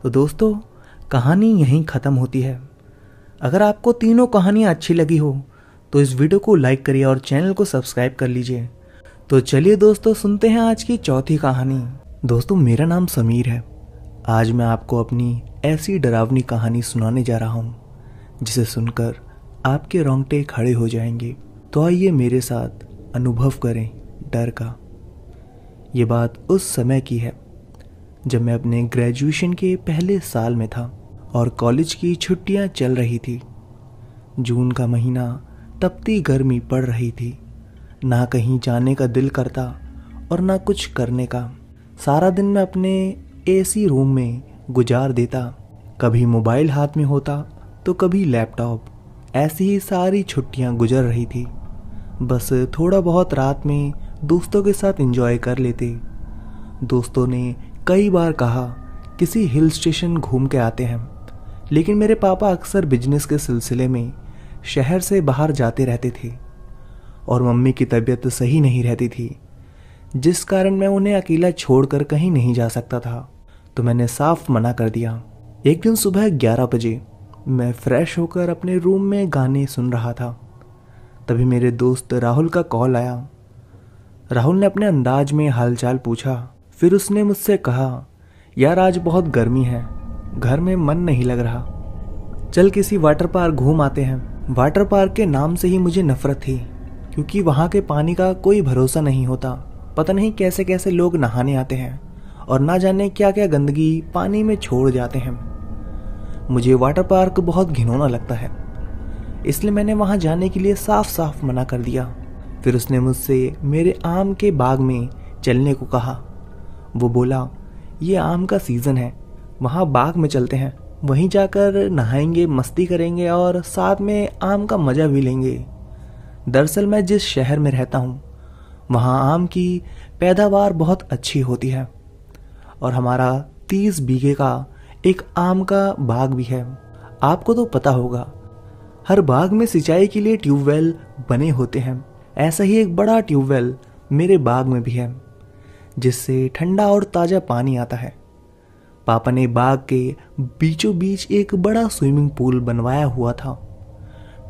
तो दोस्तों, कहानी यहीं ख़त्म होती है। अगर आपको तीनों कहानियाँ अच्छी लगी हो तो इस वीडियो को लाइक करिए और चैनल को सब्सक्राइब कर लीजिए। तो चलिए दोस्तों, सुनते हैं आज की चौथी कहानी। दोस्तों, मेरा नाम समीर है। आज मैं आपको अपनी ऐसी डरावनी कहानी सुनाने जा रहा हूँ जिसे सुनकर आपके रोंगटे खड़े हो जाएंगे। तो आइए मेरे साथ अनुभव करें डर का। ये बात उस समय की है जब मैं अपने ग्रेजुएशन के पहले साल में था और कॉलेज की छुट्टियां चल रही थी। जून का महीना, तपती गर्मी पड़ रही थी। ना कहीं जाने का दिल करता और ना कुछ करने का। सारा दिन मैं अपने एसी रूम में गुजार देता। कभी मोबाइल हाथ में होता तो कभी लैपटॉप। ऐसी ही सारी छुट्टियां गुजर रही थी। बस थोड़ा बहुत रात में दोस्तों के साथ एंजॉय कर लेते। दोस्तों ने कई बार कहा किसी हिल स्टेशन घूम के आते हैं, लेकिन मेरे पापा अक्सर बिजनेस के सिलसिले में शहर से बाहर जाते रहते थे और मम्मी की तबीयत सही नहीं रहती थी, जिस कारण मैं उन्हें अकेला छोड़कर कहीं नहीं जा सकता था। तो मैंने साफ मना कर दिया। एक दिन सुबह 11 बजे मैं फ्रेश होकर अपने रूम में गाने सुन रहा था। तभी मेरे दोस्त राहुल का कॉल आया। राहुल ने अपने अंदाज में हालचाल पूछा। फिर उसने मुझसे कहा, यार आज बहुत गर्मी है, घर में मन नहीं लग रहा, चल किसी वाटर पार्क घूम आते हैं। वाटर पार्क के नाम से ही मुझे नफरत थी, क्योंकि वहाँ के पानी का कोई भरोसा नहीं होता। पता नहीं कैसे कैसे लोग नहाने आते हैं और ना जाने क्या क्या गंदगी पानी में छोड़ जाते हैं। मुझे वाटर पार्क बहुत घिनौना लगता है, इसलिए मैंने वहाँ जाने के लिए साफ साफ मना कर दिया। फिर उसने मुझसे मेरे आम के बाग में चलने को कहा। वो बोला, ये आम का सीज़न है, वहाँ बाग में चलते हैं, वहीं जाकर नहाएंगे, मस्ती करेंगे और साथ में आम का मज़ा भी लेंगे। दरअसल मैं जिस शहर में रहता हूँ वहाँ आम की पैदावार बहुत अच्छी होती है और हमारा 30 बीघे का एक आम का बाग भी है। आपको तो पता होगा, हर बाग में सिंचाई के लिए ट्यूबवेल बने होते हैं। ऐसा ही एक बड़ा ट्यूबवेल मेरे बाग में भी है, जिससे ठंडा और ताज़ा पानी आता है। पापा ने बाग के बीचों बीच एक बड़ा स्विमिंग पूल बनवाया हुआ था।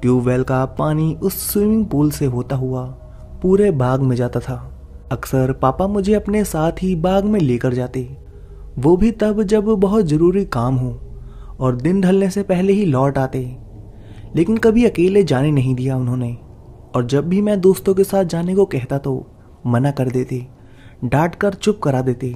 ट्यूबवेल का पानी उस स्विमिंग पूल से होता हुआ पूरे बाग में जाता था। अक्सर पापा मुझे अपने साथ ही बाग में लेकर जाते, वो भी तब जब बहुत ज़रूरी काम हो और दिन ढलने से पहले ही लौट आते। लेकिन कभी अकेले जाने नहीं दिया उन्होंने, और जब भी मैं दोस्तों के साथ जाने को कहता तो मना कर देते, डांट कर चुप करा देते।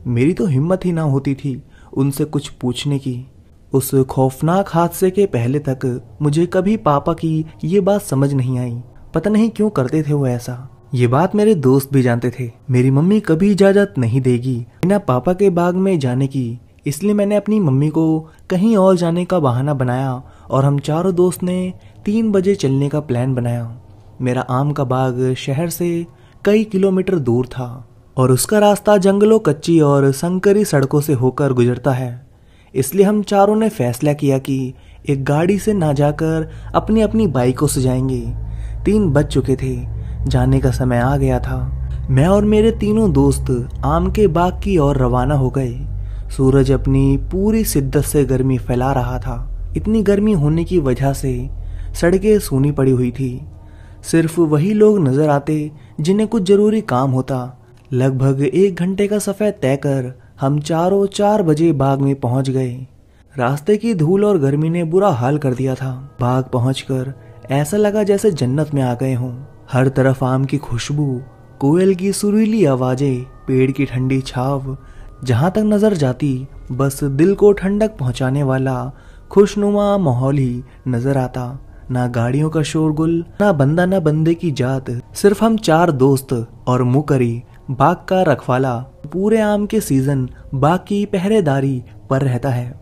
मेरी तो हिम्मत ही ना होती थी उनसे कुछ पूछने की। उस खौफनाक हादसे के पहले तक मुझे कभी पापा की ये बात समझ नहीं आई। पता नहीं क्यों करते थे वो ऐसा। ये बात मेरे दोस्त भी जानते थे। मेरी मम्मी कभी इजाज़त नहीं देगी बिना पापा के बाग में जाने की, इसलिए मैंने अपनी मम्मी को कहीं और जाने का बहाना बनाया और हम चारों दोस्त ने 3 बजे चलने का प्लान बनाया। मेरा आम का बाग शहर से कई किलोमीटर दूर था और उसका रास्ता जंगलों, कच्ची और संकरी सड़कों से होकर गुजरता है। इसलिए हम चारों ने फैसला किया कि एक गाड़ी से ना जाकर अपनी अपनी बाइकों से जाएंगे। 3 बज चुके थे, जाने का समय आ गया था। मैं और मेरे तीनों दोस्त आम के बाग की ओर रवाना हो गए। सूरज अपनी पूरी शिद्दत से गर्मी फैला रहा था। इतनी गर्मी होने की वजह से सड़कें सूनी पड़ी हुई थी। सिर्फ वही लोग नजर आते जिन्हें कुछ जरूरी काम होता। लगभग 1 घंटे का सफर तय कर हम चारों 4 बजे बाग में पहुंच गए। रास्ते की धूल और गर्मी ने बुरा हाल कर दिया था। बाग पहुंचकर ऐसा लगा जैसे जन्नत में आ गए हों। हर तरफ आम की खुशबू, कोयल की सुरीली आवाजें, पेड़ की ठंडी छाव, जहां तक नजर जाती बस दिल को ठंडक पहुंचाने वाला खुशनुमा माहौल ही नजर आता। ना गाड़ियों का शोरगुल, ना बंदा ना बंदे की जात, सिर्फ हम 4 दोस्त और मुकरी बाग का रखवाला। पूरे आम के सीजन बाग की पहरेदारी पर रहता है।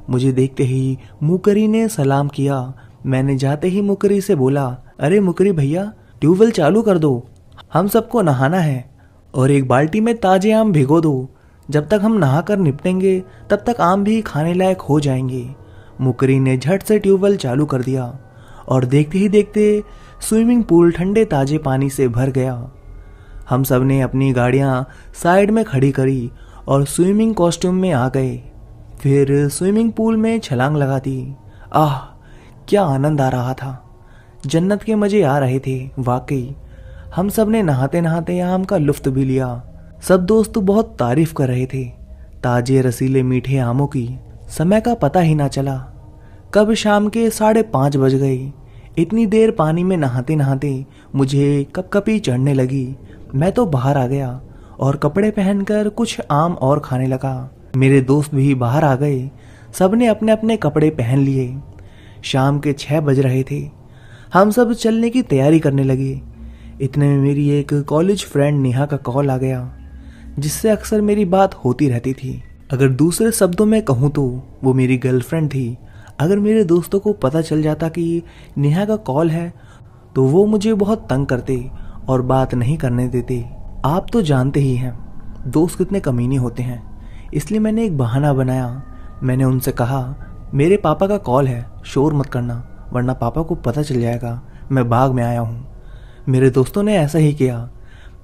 मुझे देखते ही मुकरी ने सलाम किया। मैंने जाते ही मुकरी से बोला, अरे मुकरी भैया, ट्यूबवेल चालू कर दो, हम सबको नहाना है और एक बाल्टी में ताजे आम भिगो दो। जब तक हम नहाकर निपटेंगे तब तक आम भी खाने लायक हो जाएंगे। मुकरी ने झट से ट्यूबवेल चालू कर दिया और देखते ही देखते स्विमिंग पूल ठंडे ताजे पानी से भर गया। हम सब ने अपनी गाड़ियां साइड में खड़ी करी और स्विमिंग कॉस्ट्यूम में आ गए। फिर स्विमिंग पूल में छलांग लगा दी। आह, क्या आनंद आ रहा था। जन्नत के मजे आ रहे थे वाकई। हम सब ने नहाते नहाते आम का लुत्फ भी लिया। सब दोस्त बहुत तारीफ कर रहे थे ताजे रसीले मीठे आमों की। समय का पता ही ना चला, कब शाम के 5:30 बज गए। इतनी देर पानी में नहाते नहाते मुझे कपकपी चढ़ने लगी। मैं तो बाहर आ गया और कपड़े पहनकर कुछ आम और खाने लगा। मेरे दोस्त भी बाहर आ गए। सबने अपने अपने कपड़े पहन लिए। शाम के 6 बज रहे थे। हम सब चलने की तैयारी करने लगे। इतने में मेरी एक कॉलेज फ्रेंड नेहा का कॉल आ गया, जिससे अक्सर मेरी बात होती रहती थी। अगर दूसरे शब्दों में कहूँ तो वो मेरी गर्लफ्रेंड थी। अगर मेरे दोस्तों को पता चल जाता कि नेहा का कॉल है तो वो मुझे बहुत तंग करते और बात नहीं करने देते। आप तो जानते ही हैं दोस्त कितने कमीने होते हैं, इसलिए मैंने एक बहाना बनाया। मैंने उनसे कहा, मेरे पापा का कॉल है, शोर मत करना वरना पापा को पता चल जाएगा मैं बाग में आया हूँ। मेरे दोस्तों ने ऐसा ही किया।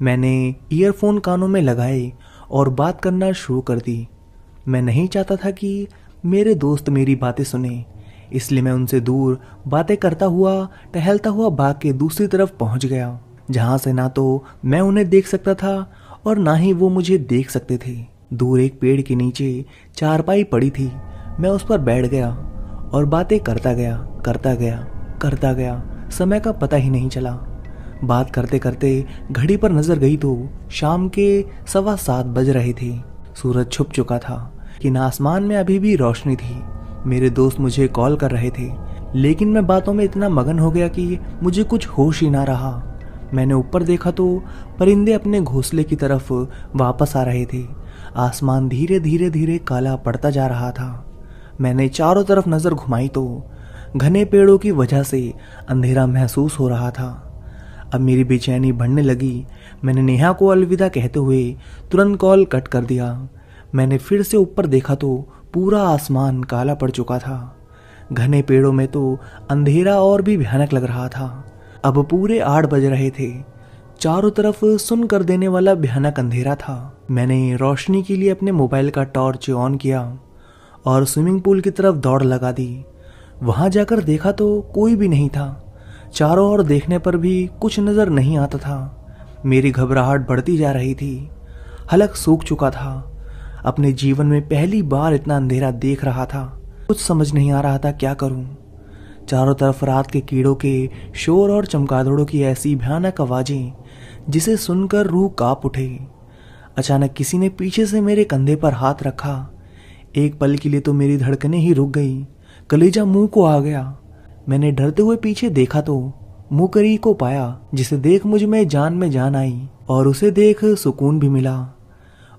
मैंने ईयरफोन कानों में लगाए और बात करना शुरू कर दी। मैं नहीं चाहता था कि मेरे दोस्त मेरी बातें सुने, इसलिए मैं उनसे दूर बातें करता हुआ टहलता हुआ बाग के दूसरी तरफ पहुंच गया, जहां से ना तो मैं उन्हें देख सकता था और ना ही वो मुझे देख सकते थे। दूर एक पेड़ के नीचे चारपाई पड़ी थी। मैं उस पर बैठ गया और बातें करता गया। समय का पता ही नहीं चला। बात करते करते घड़ी पर नजर गई तो शाम के 7:15 बज रहे थे। सूरज छुप चुका था कि आसमान में अभी भी रोशनी थी। मेरे दोस्त मुझे कॉल कर रहे थे, लेकिन मैं बातों में इतना मगन हो गया कि मुझे कुछ होश ही ना रहा। मैंने ऊपर देखा तो परिंदे अपने घोंसले की तरफ वापस आ रहे थे। आसमान धीरे धीरे धीरे काला पड़ता जा रहा था। मैंने चारों तरफ नज़र घुमाई तो घने पेड़ों की वजह से अंधेरा महसूस हो रहा था। अब मेरी बेचैनी बढ़ने लगी। मैंने नेहा को अलविदा कहते हुए तुरंत कॉल कट कर दिया। मैंने फिर से ऊपर देखा तो पूरा आसमान काला पड़ चुका था। घने पेड़ों में तो अंधेरा और भी भयानक लग रहा था। अब पूरे 8 बज रहे थे। चारों तरफ सुन कर देने वाला भयानक अंधेरा था। मैंने रोशनी के लिए अपने मोबाइल का टॉर्च ऑन किया और स्विमिंग पूल की तरफ दौड़ लगा दी। वहां जाकर देखा तो कोई भी नहीं था। चारों ओर देखने पर भी कुछ नजर नहीं आता था। मेरी घबराहट बढ़ती जा रही थी। हलक सूख चुका था। अपने जीवन में पहली बार इतना अंधेरा देख रहा था। कुछ समझ नहीं आ रहा था क्या करूं। चारों तरफ रात के कीड़ों के शोर और चमगादड़ों की ऐसी भयानक आवाजें जिसे सुनकर रूह कांप उठे। अचानक किसी ने पीछे से मेरे कंधे पर हाथ रखा। एक पल के लिए तो मेरी धड़कनें ही रुक गई। कलेजा मुंह को आ गया। मैंने डरते हुए पीछे देखा तो मुकरी को पाया, जिसे देख मुझ में जान आई और उसे देख सुकून भी मिला।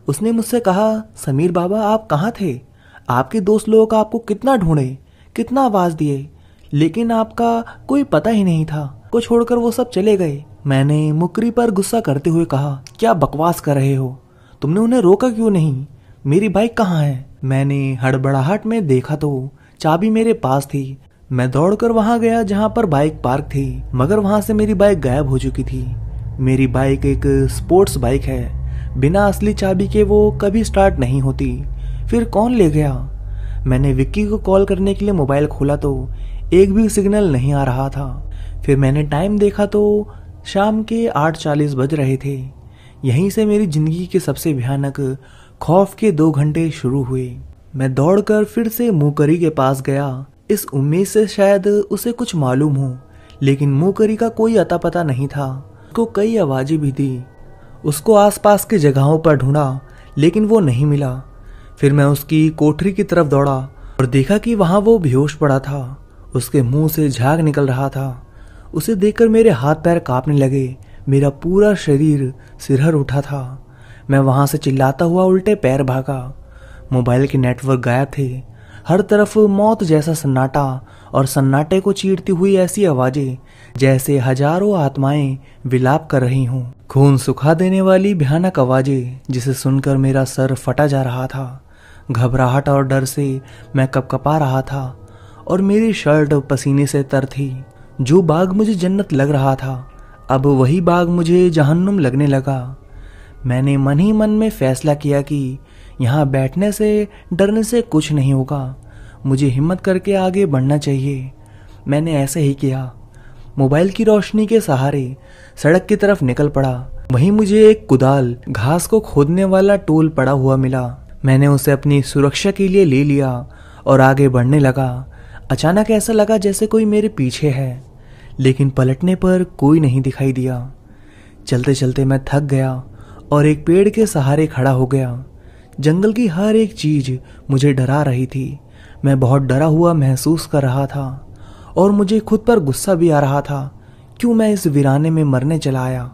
उसने मुझसे कहा, समीर बाबा आप कहाँ थे? आपके दोस्त लोग आपको कितना ढूंढे, कितना आवाज दिए, लेकिन आपका कोई पता ही नहीं था। को छोड़कर वो सब चले गए। मैंने मुकरी पर गुस्सा करते हुए कहा, क्या बकवास कर रहे हो? तुमने उन्हें रोका क्यों नहीं? मेरी बाइक कहाँ है? मैंने हड़बड़ाहट में देखा तो चाबी मेरे पास थी। मैं दौड़कर वहां गया जहां पर बाइक पार्क थी, मगर वहां से मेरी बाइक गायब हो चुकी थी। मेरी बाइक एक स्पोर्ट्स बाइक है। बिना असली चाबी के वो कभी स्टार्ट नहीं होती। फिर कौन ले गया? मैंने विक्की को कॉल करने के लिए मोबाइल खोला तो एक भी सिग्नल नहीं आ रहा था। फिर मैंने टाइम देखा तो शाम के 8:40 बज रहे थे। यहीं से मेरी जिंदगी के सबसे भयानक खौफ के 2 घंटे शुरू हुए। मैं दौड़कर फिर से मुकरी के पास गया, इस उम्मीद से शायद उसे कुछ मालूम हो, लेकिन मुकरी का कोई अता पता नहीं था। उसको कई आवाजें भी दी। उसको आसपास के जगहों पर ढूंढा, लेकिन वो नहीं मिला। फिर मैं उसकी कोठरी की तरफ दौड़ा और देखा कि वहां वो बेहोश पड़ा था। उसके मुंह से झाग निकल रहा था। उसे देखकर मेरे हाथ पैर कांपने लगे। मेरा पूरा शरीर सिरहर उठा था। मैं वहां से चिल्लाता हुआ उल्टे पैर भागा। मोबाइल के नेटवर्क गायब थे। हर तरफ मौत जैसा सन्नाटा और सन्नाटे को चीरती हुई ऐसी आवाजें जैसे हजारों आत्माएं विलाप कर रही हों। खून सुखा देने वाली भयानक आवाजें जिसे सुनकर मेरा सर फटा जा रहा था। घबराहट और डर से मैं कपकपा रहा था और मेरी शर्ट पसीने से तर थी। जो बाग मुझे जन्नत लग रहा था, अब वही बाग मुझे जहन्नुम लगने लगा। मैंने मन ही मन में फैसला किया कि यहाँ बैठने से डरने से कुछ नहीं होगा। मुझे हिम्मत करके आगे बढ़ना चाहिए। मैंने ऐसे ही किया। मोबाइल की रोशनी के सहारे सड़क की तरफ निकल पड़ा। वहीं मुझे एक कुदाल, घास को खोदने वाला टूल पड़ा हुआ मिला। मैंने उसे अपनी सुरक्षा के लिए ले लिया और आगे बढ़ने लगा। अचानक ऐसा लगा जैसे कोई मेरे पीछे है, लेकिन पलटने पर कोई नहीं दिखाई दिया। चलते चलते मैं थक गया और एक पेड़ के सहारे खड़ा हो गया। जंगल की हर एक चीज मुझे डरा रही थी। मैं बहुत डरा हुआ महसूस कर रहा था और मुझे खुद पर गुस्सा भी आ रहा था। क्यों मैं इस वीराने में मरने चला आया?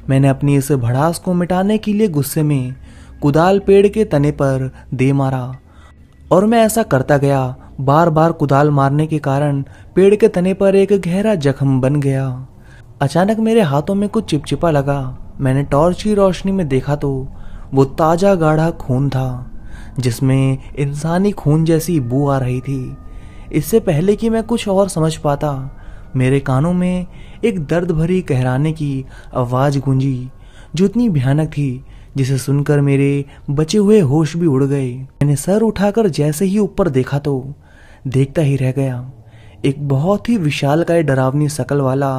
मैंने अपनी इस भड़ास को मिटाने के लिए गुस्से में कुदाल पेड़ के तने पर दे मारा और मैं ऐसा करता गया। बार बार कुदाल मारने के कारण पेड़ के तने पर एक गहरा जख्म बन गया। अचानक मेरे हाथों में कुछ चिपचिपा लगा। मैंने टॉर्च की रोशनी में देखा तो वो ताजा गाढ़ा खून था, जिसमें इंसानी खून जैसी बू आ रही थी। इससे पहले कि मैं कुछ और समझ पाता, मेरे कानों में एक दर्द भरी कहराने की आवाज गूंजी, जो इतनी भयानक थी जिसे सुनकर मेरे बचे हुए होश भी उड़ गए। मैंने सर उठाकर जैसे ही ऊपर देखा तो देखता ही रह गया। एक बहुत ही विशालकाय डरावनी शकल वाला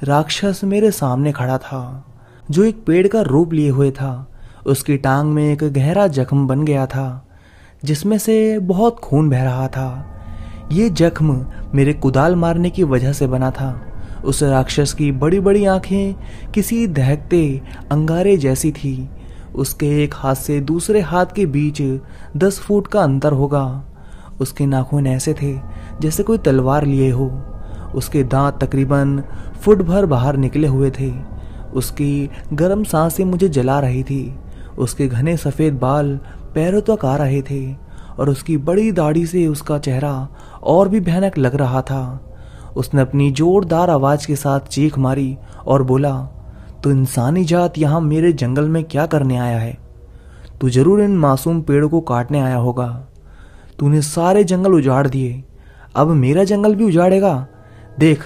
राक्षस मेरे सामने खड़ा था, जो एक पेड़ का रूप लिए हुए था। उसकी टांग में एक गहरा जख्म बन गया था, जिसमें से बहुत खून बह रहा था। ये जख्म मेरे कुदाल मारने की वजह से बना था। उस राक्षस की बड़ी बड़ी आंखें किसी दहकते अंगारे जैसी थी। उसके एक हाथ से दूसरे हाथ के बीच 10 फुट का अंतर होगा। उसके नाखून ऐसे थे जैसे कोई तलवार लिए हो। उसके दांत तकरीबन फुट भर बाहर निकले हुए थे। उसकी गर्म सांसें मुझे जला रही थी। उसके घने सफेद बाल पैरों तक आ रहे थे और उसकी बड़ी दाढ़ी से उसका चेहरा और भी भयानक लग रहा था। उसने अपनी जोरदार आवाज के साथ चीख मारी और बोला, तो इंसानी जात यहाँ मेरे जंगल में क्या करने आया है? तू जरूर इन मासूम पेड़ों को काटने आया होगा। तूने सारे जंगल उजाड़ दिए, अब मेरा जंगल भी उजाड़ेगा। देख,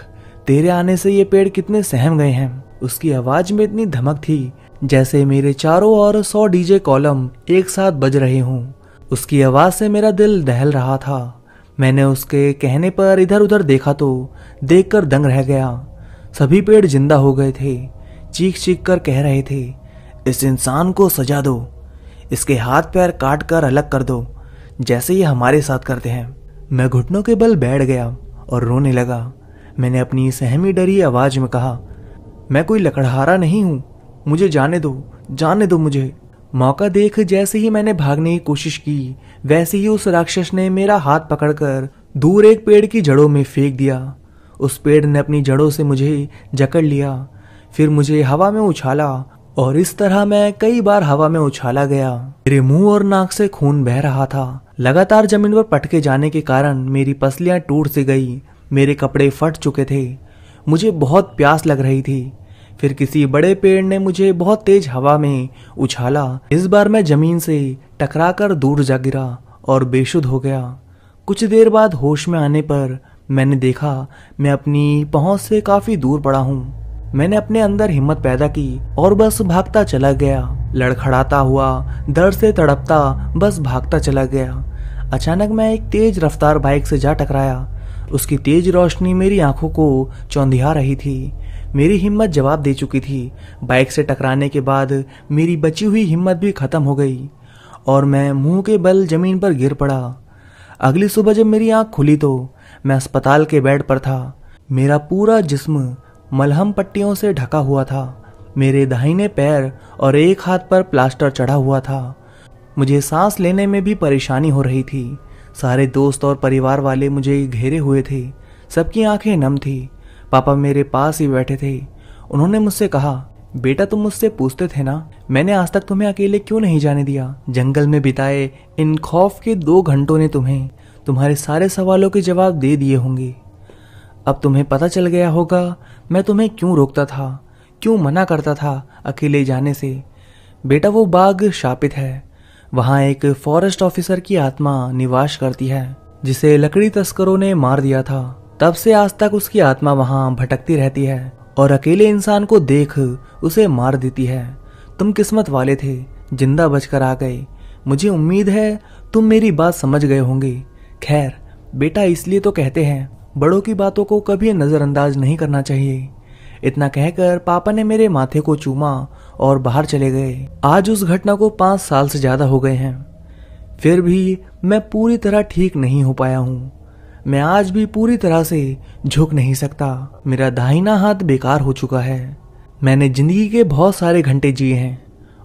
तेरे आने से ये पेड़ कितने सहम गए हैं। उसकी आवाज में इतनी धमक थी जैसे मेरे चारों ओर 100 डीजे कॉलम एक साथ बज रहे हों। उसकी आवाज से मेरा दिल दहल रहा था। मैंने उसके कहने पर इधर उधर देखा तो देखकर दंग रह गया। सभी पेड़ जिंदा हो गए थे, चीख चीख कर कह रहे थे, इस इंसान को सजा दो, इसके हाथ पैर काट कर अलग कर दो, जैसे ये हमारे साथ करते हैं। मैं घुटनों के बल बैठ गया और रोने लगा। मैंने अपनी सहमी डरी आवाज में कहा, मैं कोई लकड़हारा नहीं हूं, मुझे जाने दो मुझे। मौका देख जैसे ही मैंने भागने की कोशिश की, वैसे ही उस राक्षस ने मेरा हाथ पकड़कर दूर एक पेड़ की जड़ों में फेंक दिया। उस पेड़ ने अपनी जड़ों से मुझे जकड़ लिया, फिर मुझे हवा में उछाला और इस तरह मैं कई बार हवा में उछाला गया। मेरे मुंह और नाक से खून बह रहा था। लगातार जमीन पर पटके जाने के कारण मेरी पसलियां टूट सी गई, मेरे कपड़े फट चुके थे। मुझे बहुत प्यास लग रही थी। फिर किसी बड़े पेड़ ने मुझे बहुत तेज हवा में उछाला। इस बार मैं जमीन से टकराकर दूर जा गिरा और बेशुद्ध हो गया। कुछ देर बाद होश में आने पर मैंने देखा मैं अपनी पहुंच से काफी दूर पड़ा हूँ। मैंने अपने अंदर हिम्मत पैदा की और बस भागता चला गया, लड़खड़ाता हुआ, दर्द से तड़पता बस भागता चला गया। अचानक मैं एक तेज रफ्तार बाइक से जा टकराया। उसकी तेज रोशनी मेरी आंखों को चौंधिया रही थी। मेरी हिम्मत जवाब दे चुकी थी। बाइक से टकराने के बाद मेरी बची हुई हिम्मत भी खत्म हो गई और मैं मुंह के बल जमीन पर गिर पड़ा। अगली सुबह जब मेरी आंख खुली तो मैं अस्पताल के बेड पर था। मेरा पूरा जिस्म मलहम पट्टियों से ढका हुआ था। मेरे दाहिने पैर और एक हाथ पर प्लास्टर चढ़ा हुआ था। मुझे सांस लेने में भी परेशानी हो रही थी। सारे दोस्त और परिवार वाले मुझे घेरे हुए थे। सबकी आंखें नम थी। पापा मेरे पास ही बैठे थे। उन्होंने मुझसे कहा, बेटा तुम मुझसे पूछते थे ना, मैंने आज तक तुम्हें अकेले क्यों नहीं जाने दिया। जंगल में बिताए इन खौफ के 2 घंटों ने तुम्हें तुम्हारे सारे सवालों के जवाब दे दिए होंगे। अब तुम्हें पता चल गया होगा मैं तुम्हें क्यों रोकता था, क्यों मना करता था अकेले जाने से। बेटा वो बाग शापित है। वहां एक फॉरेस्ट ऑफिसर की आत्मा निवास करती है जिसे लकड़ी तस्करों ने मार दिया था। तब से आज तक उसकी आत्मा वहां भटकती रहती है और अकेले इंसान को देख उसे मार देती है। तुम किस्मत वाले थे, जिंदा बचकर आ गए। मुझे उम्मीद है तुम मेरी बात समझ गए होंगे। खैर बेटा, इसलिए तो कहते हैं बड़ों की बातों को कभी नजरअंदाज नहीं करना चाहिए। इतना कहकर पापा ने मेरे माथे को चूमा और बाहर चले गए। आज उस घटना को 5 साल से ज्यादा हो गए हैं, फिर भी मैं पूरी तरह ठीक नहीं हो पाया हूँ। मैं आज भी पूरी तरह से झुक नहीं सकता। मेरा दाहिना हाथ बेकार हो चुका है। मैंने जिंदगी के बहुत सारे घंटे जिए हैं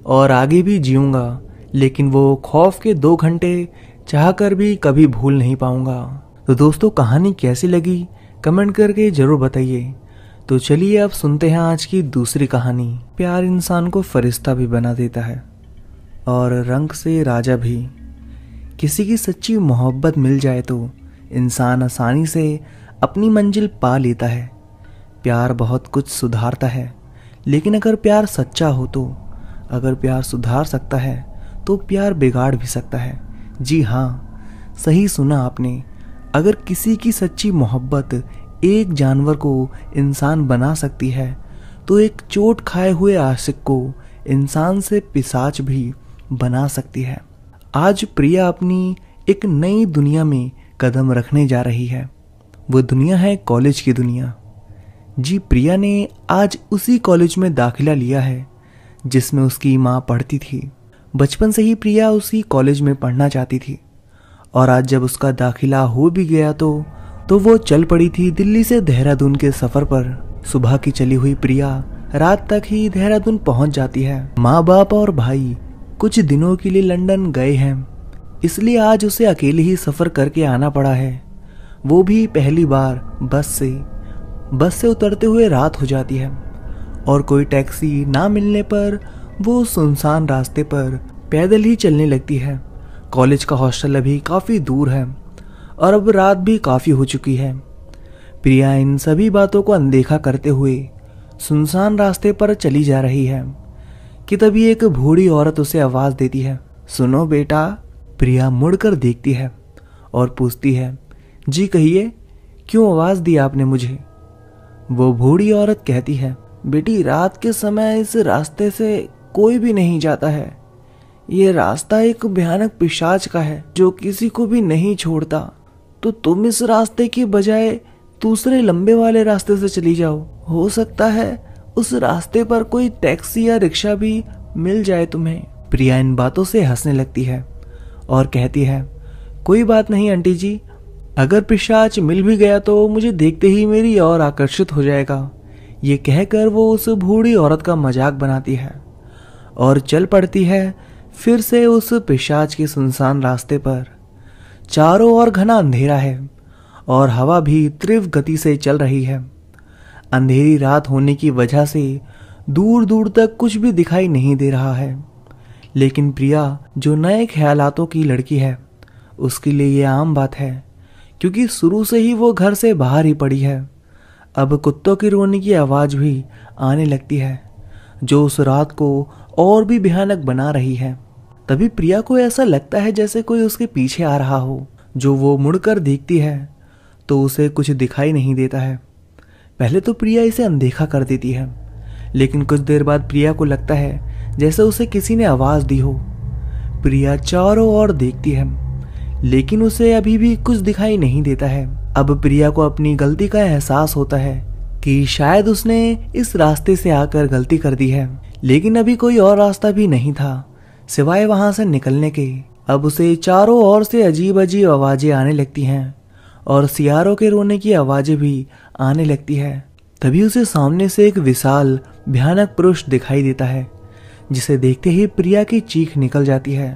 और आगे भी जीऊंगा, लेकिन वो खौफ के 2 घंटे चाहकर भी कभी भूल नहीं पाऊंगा। तो दोस्तों, कहानी कैसी लगी कमेंट करके जरूर बताइए। तो चलिए अब सुनते हैं आज की दूसरी कहानी। प्यार इंसान को फरिश्ता भी बना देता है और रंग से राजा भी। किसी की सच्ची मोहब्बत मिल जाए तो इंसान आसानी से अपनी मंजिल पा लेता है। प्यार बहुत कुछ सुधारता है, लेकिन अगर प्यार सच्चा हो तो, अगर प्यार सुधार सकता है तो प्यार बिगाड़ भी सकता है। जी हाँ, सही सुना आपने। अगर किसी की सच्ची मोहब्बत एक जानवर को इंसान बना सकती है तो एक चोट खाए हुए आशिक को इंसान से पिशाच भी बना सकती है। आज प्रिया अपनी एक नई दुनिया में कदम रखने जा रही है। वो दुनिया है कॉलेज की दुनिया। जी, प्रिया ने आज उसी कॉलेज में दाखिला लिया है जिसमें उसकी माँ पढ़ती थी। बचपन से ही प्रिया उसी कॉलेज में पढ़ना चाहती थी और आज जब उसका दाखिला हो भी गया तो वो चल पड़ी थी दिल्ली से देहरादून के सफर पर। सुबह की चली हुई प्रिया रात तक ही देहरादून पहुंच जाती है। माँ बाप और भाई कुछ दिनों के लिए लंदन गए हैं, इसलिए आज उसे अकेले ही सफर करके आना पड़ा है। वो भी पहली बार बस से उतरते हुए रात हो जाती है और कोई टैक्सी ना मिलने पर वो सुनसान रास्ते पर पैदल ही चलने लगती है। कॉलेज का हॉस्टल अभी काफ़ी दूर है और अब रात भी काफ़ी हो चुकी है। प्रिया इन सभी बातों को अनदेखा करते हुए सुनसान रास्ते पर चली जा रही है कि तभी एक बूढ़ी औरत उसे आवाज़ देती है, सुनो बेटा। प्रिया मुड़कर देखती है और पूछती है, जी कहिए, क्यों आवाज़ दी आपने मुझे? वो बूढ़ी औरत कहती है, बेटी रात के समय इस रास्ते से कोई भी नहीं जाता है। ये रास्ता एक भयानक पिशाच का है जो किसी को भी नहीं छोड़ता। तो तुम इस रास्ते की बजाय दूसरे लंबे वाले रास्ते से चली जाओ। हो सकता है उस रास्ते पर कोई टैक्सी या रिक्शा भी मिल जाए तुम्हें। प्रिया इन बातों से हंसने लगती है और कहती है, कोई बात नहीं आंटी जी, अगर पिशाच मिल भी गया तो मुझे देखते ही मेरी ओर आकर्षित हो जाएगा। ये कहकर वो उस बूढ़ी औरत का मजाक बनाती है और चल पड़ती है फिर से उस पिशाच के सुनसान रास्ते पर। चारों ओर घना अंधेरा है और हवा भी तीव्र गति से चल रही है। अंधेरी रात होने की वजह से दूर दूर तक कुछ भी दिखाई नहीं दे रहा है, लेकिन प्रिया जो नए ख्यालातों की लड़की है उसके लिए ये आम बात है, क्योंकि शुरू से ही वो घर से बाहर ही पड़ी है। अब कुत्तों की रोने की आवाज़ भी आने लगती है जो उस रात को और भी भयानक बना रही है। तभी प्रिया को ऐसा लगता है जैसे कोई उसके पीछे आ रहा हो। जो वो मुड़कर देखती है तो उसे कुछ दिखाई नहीं देता है। पहले तो प्रिया इसे अनदेखा कर देती है, लेकिन कुछ देर बाद प्रिया को लगता है जैसे उसे किसी ने आवाज़ दी हो। प्रिया चारों ओर देखती है, लेकिन उसे अभी भी कुछ दिखाई नहीं देता है। अब प्रिया को अपनी गलती का एहसास होता है कि शायद उसने इस रास्ते से आकर गलती कर दी है, लेकिन अभी कोई और रास्ता भी नहीं था सिवाय वहां से निकलने के। अब उसे चारों ओर से अजीब अजीब आवाजें आने लगती हैं और सियारों के रोने की आवाजें भी आने लगती है। तभी उसे सामने से एक विशाल भयानक पुरुष दिखाई देता है, जिसे देखते ही प्रिया की चीख निकल जाती है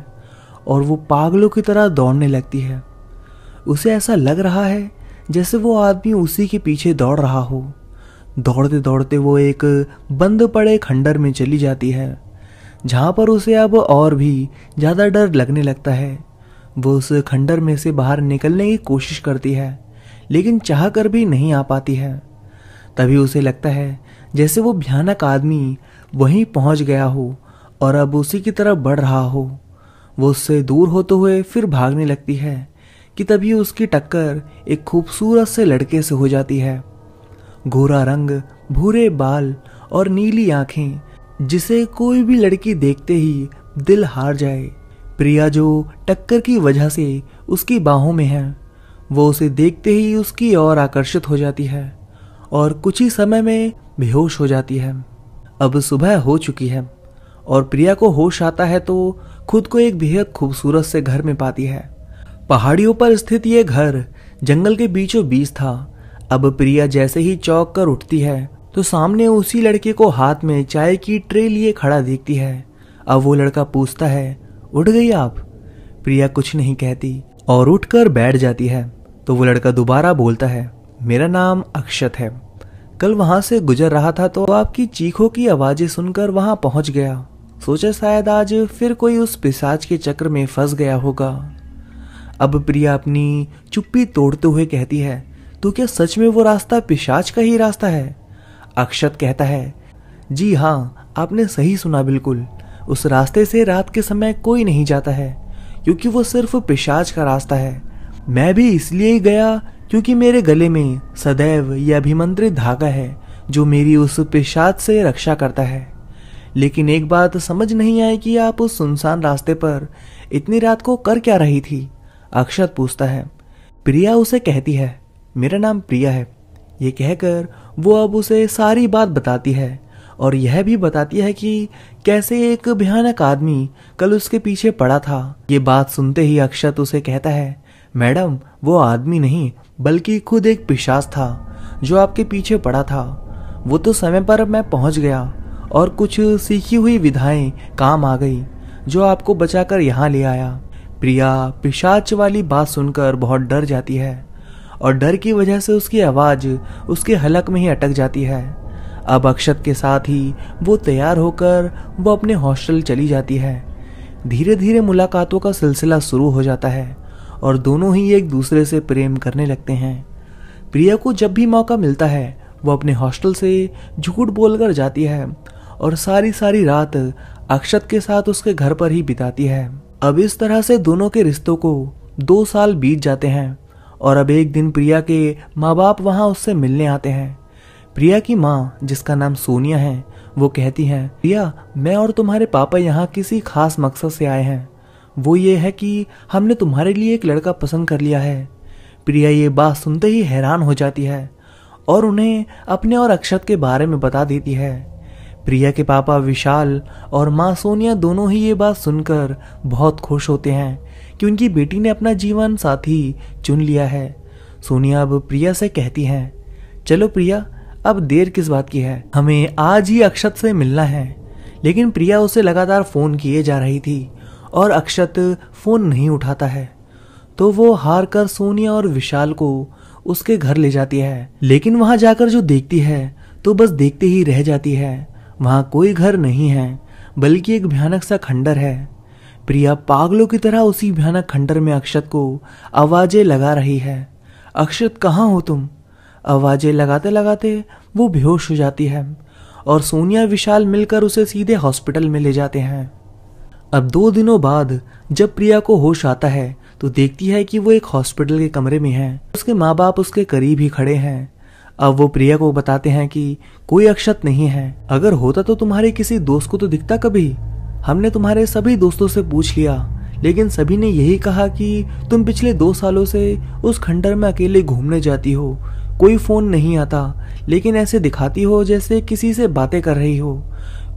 और वो पागलों की तरह दौड़ने लगती है। उसे ऐसा लग रहा है जैसे वो आदमी उसी के पीछे दौड़ रहा हो। दौड़ते दौड़ते वो एक बंद पड़े खंडर में चली जाती है, जहां पर उसे अब और भी ज्यादा डर लगने लगता है। वो उस खंडर में से बाहर निकलने की कोशिश करती है, लेकिन चाह कर भी नहीं आ पाती है। तभी उसे लगता है जैसे वो भयानक आदमी वहीं पहुंच गया हो और अब उसी की तरफ बढ़ रहा हो। वो उससे दूर होते हुए फिर भागने लगती है कि तभी उसकी टक्कर एक खूबसूरत से लड़के से हो जाती है। गोरा रंग, भूरे बाल और नीली आंखें, जिसे कोई भी लड़की देखते ही दिल हार जाए। प्रिया जो टक्कर की वजह से उसकी बाहों में है, वो उसे देखते ही उसकी ओर आकर्षित हो जाती है और कुछ ही समय में बेहोश हो जाती है। अब सुबह हो चुकी है और प्रिया को होश आता है तो खुद को एक बेहद खूबसूरत से घर में पाती है। पहाड़ियों पर स्थित ये घर जंगल के बीचों बीच था। अब प्रिया जैसे ही चौंक कर उठती है तो सामने उसी लड़के को हाथ में चाय की ट्रे लिए खड़ा देखती है। अब वो लड़का पूछता है, उठ गई आप? प्रिया कुछ नहीं कहती और उठकर बैठ जाती है। तो वो लड़का दोबारा बोलता है, मेरा नाम अक्षत है। कल वहां से गुजर रहा था तो आपकी चीखों की आवाजें सुनकर वहां पहुंच गया। सोचा शायद आज फिर कोई उस पिशाच के चक्र में फंस गया होगा। अब प्रिया अपनी चुप्पी तोड़ते हुए कहती है, तो क्या सच में वो रास्ता पिशाच का ही रास्ता है? अक्षत कहता है, जी हाँ, आपने सही सुना बिल्कुल। उस रास्ते से रात के समय कोई नहीं जाता है, क्योंकि वो सिर्फ पिशाच का रास्ता है। मैं भी इसलिए ही गया क्योंकि मेरे गले में सदैव यह अभिमंत्रित धागा है जो मेरी उस पिशाच से रक्षा करता है। लेकिन एक बात समझ नहीं आई कि आप उस सुनसान रास्ते पर इतनी रात को कर क्या रही थी? अक्षत पूछता है। प्रिया उसे कहती है, मेरा नाम प्रिया है। ये कहकर वो अब उसे सारी बात बताती है और यह भी बताती है कि कैसे एक भयानक आदमी कल उसके पीछे पड़ा था। ये बात सुनते ही अक्षत उसे कहता है, मैडम वो आदमी नहीं बल्कि खुद एक पिशाच था जो आपके पीछे पड़ा था। वो तो समय पर मैं पहुंच गया और कुछ सीखी हुई विधाएं काम आ गई जो आपको बचाकर यहाँ ले आया। प्रिया पिशाच वाली बात सुनकर बहुत डर जाती है और डर की वजह से उसकी आवाज उसके हलक में ही अटक जाती है। अब अक्षत के साथ ही वो तैयार होकर वो अपने हॉस्टल चली जाती है। धीरे धीरे मुलाकातों का सिलसिला शुरू हो जाता है और दोनों ही एक दूसरे से प्रेम करने लगते हैं। प्रिया को जब भी मौका मिलता है वो अपने हॉस्टल से झूठ बोलकर जाती है और सारी सारी रात अक्षत के साथ उसके घर पर ही बिताती है। अब इस तरह से दोनों के रिश्तों को 2 साल बीत जाते हैं और अब एक दिन प्रिया के माँ बाप वहाँ उससे मिलने आते हैं। प्रिया की माँ, जिसका नाम सोनिया है, वो कहती हैं, प्रिया, मैं और तुम्हारे पापा यहाँ किसी खास मकसद से आए हैं। वो ये है कि हमने तुम्हारे लिए एक लड़का पसंद कर लिया है। प्रिया ये बात सुनते ही हैरान हो जाती है और उन्हें अपने और अक्षत के बारे में बता देती है। प्रिया के पापा विशाल और माँ सोनिया दोनों ही ये बात सुनकर बहुत खुश होते हैं कि उनकी बेटी ने अपना जीवन साथी चुन लिया है। सोनिया अब प्रिया से कहती हैं, चलो प्रिया, अब देर किस बात की है, हमें आज ही अक्षत से मिलना है। लेकिन प्रिया उसे लगातार फोन किए जा रही थी और अक्षत फोन नहीं उठाता है, तो वो हार कर सोनिया और विशाल को उसके घर ले जाती है। लेकिन वहां जाकर जो देखती है तो बस देखते ही रह जाती है। वहां कोई घर नहीं है, बल्कि एक भयानक सा खंडर है। प्रिया पागलों की तरह उसी भयानक खंडर में अक्षत को आवाजें लगा रही है। अक्षत, कहाँ हो तुम? आवाजें लगाते लगाते वो बेहोश हो जाती है और सोनिया विशाल मिलकर उसे सीधे हॉस्पिटल में ले जाते हैं। अब 2 दिनों बाद जब प्रिया को होश आता है तो देखती है कि वो एक हॉस्पिटल के कमरे में है। उसके माँ बाप उसके करीब ही खड़े हैं। अब वो प्रिया को बताते हैं कि कोई अक्षत नहीं है। अगर होता तो तुम्हारे किसी दोस्त को तो दिखता कभी। हमने तुम्हारे सभी दोस्तों से पूछ लिया, लेकिन सभी ने यही कहा कि तुम पिछले 2 सालों से उस खंडर में अकेले घूमने जाती हो। कोई फोन नहीं आता, लेकिन ऐसे दिखाती हो जैसे किसी से बातें कर रही हो।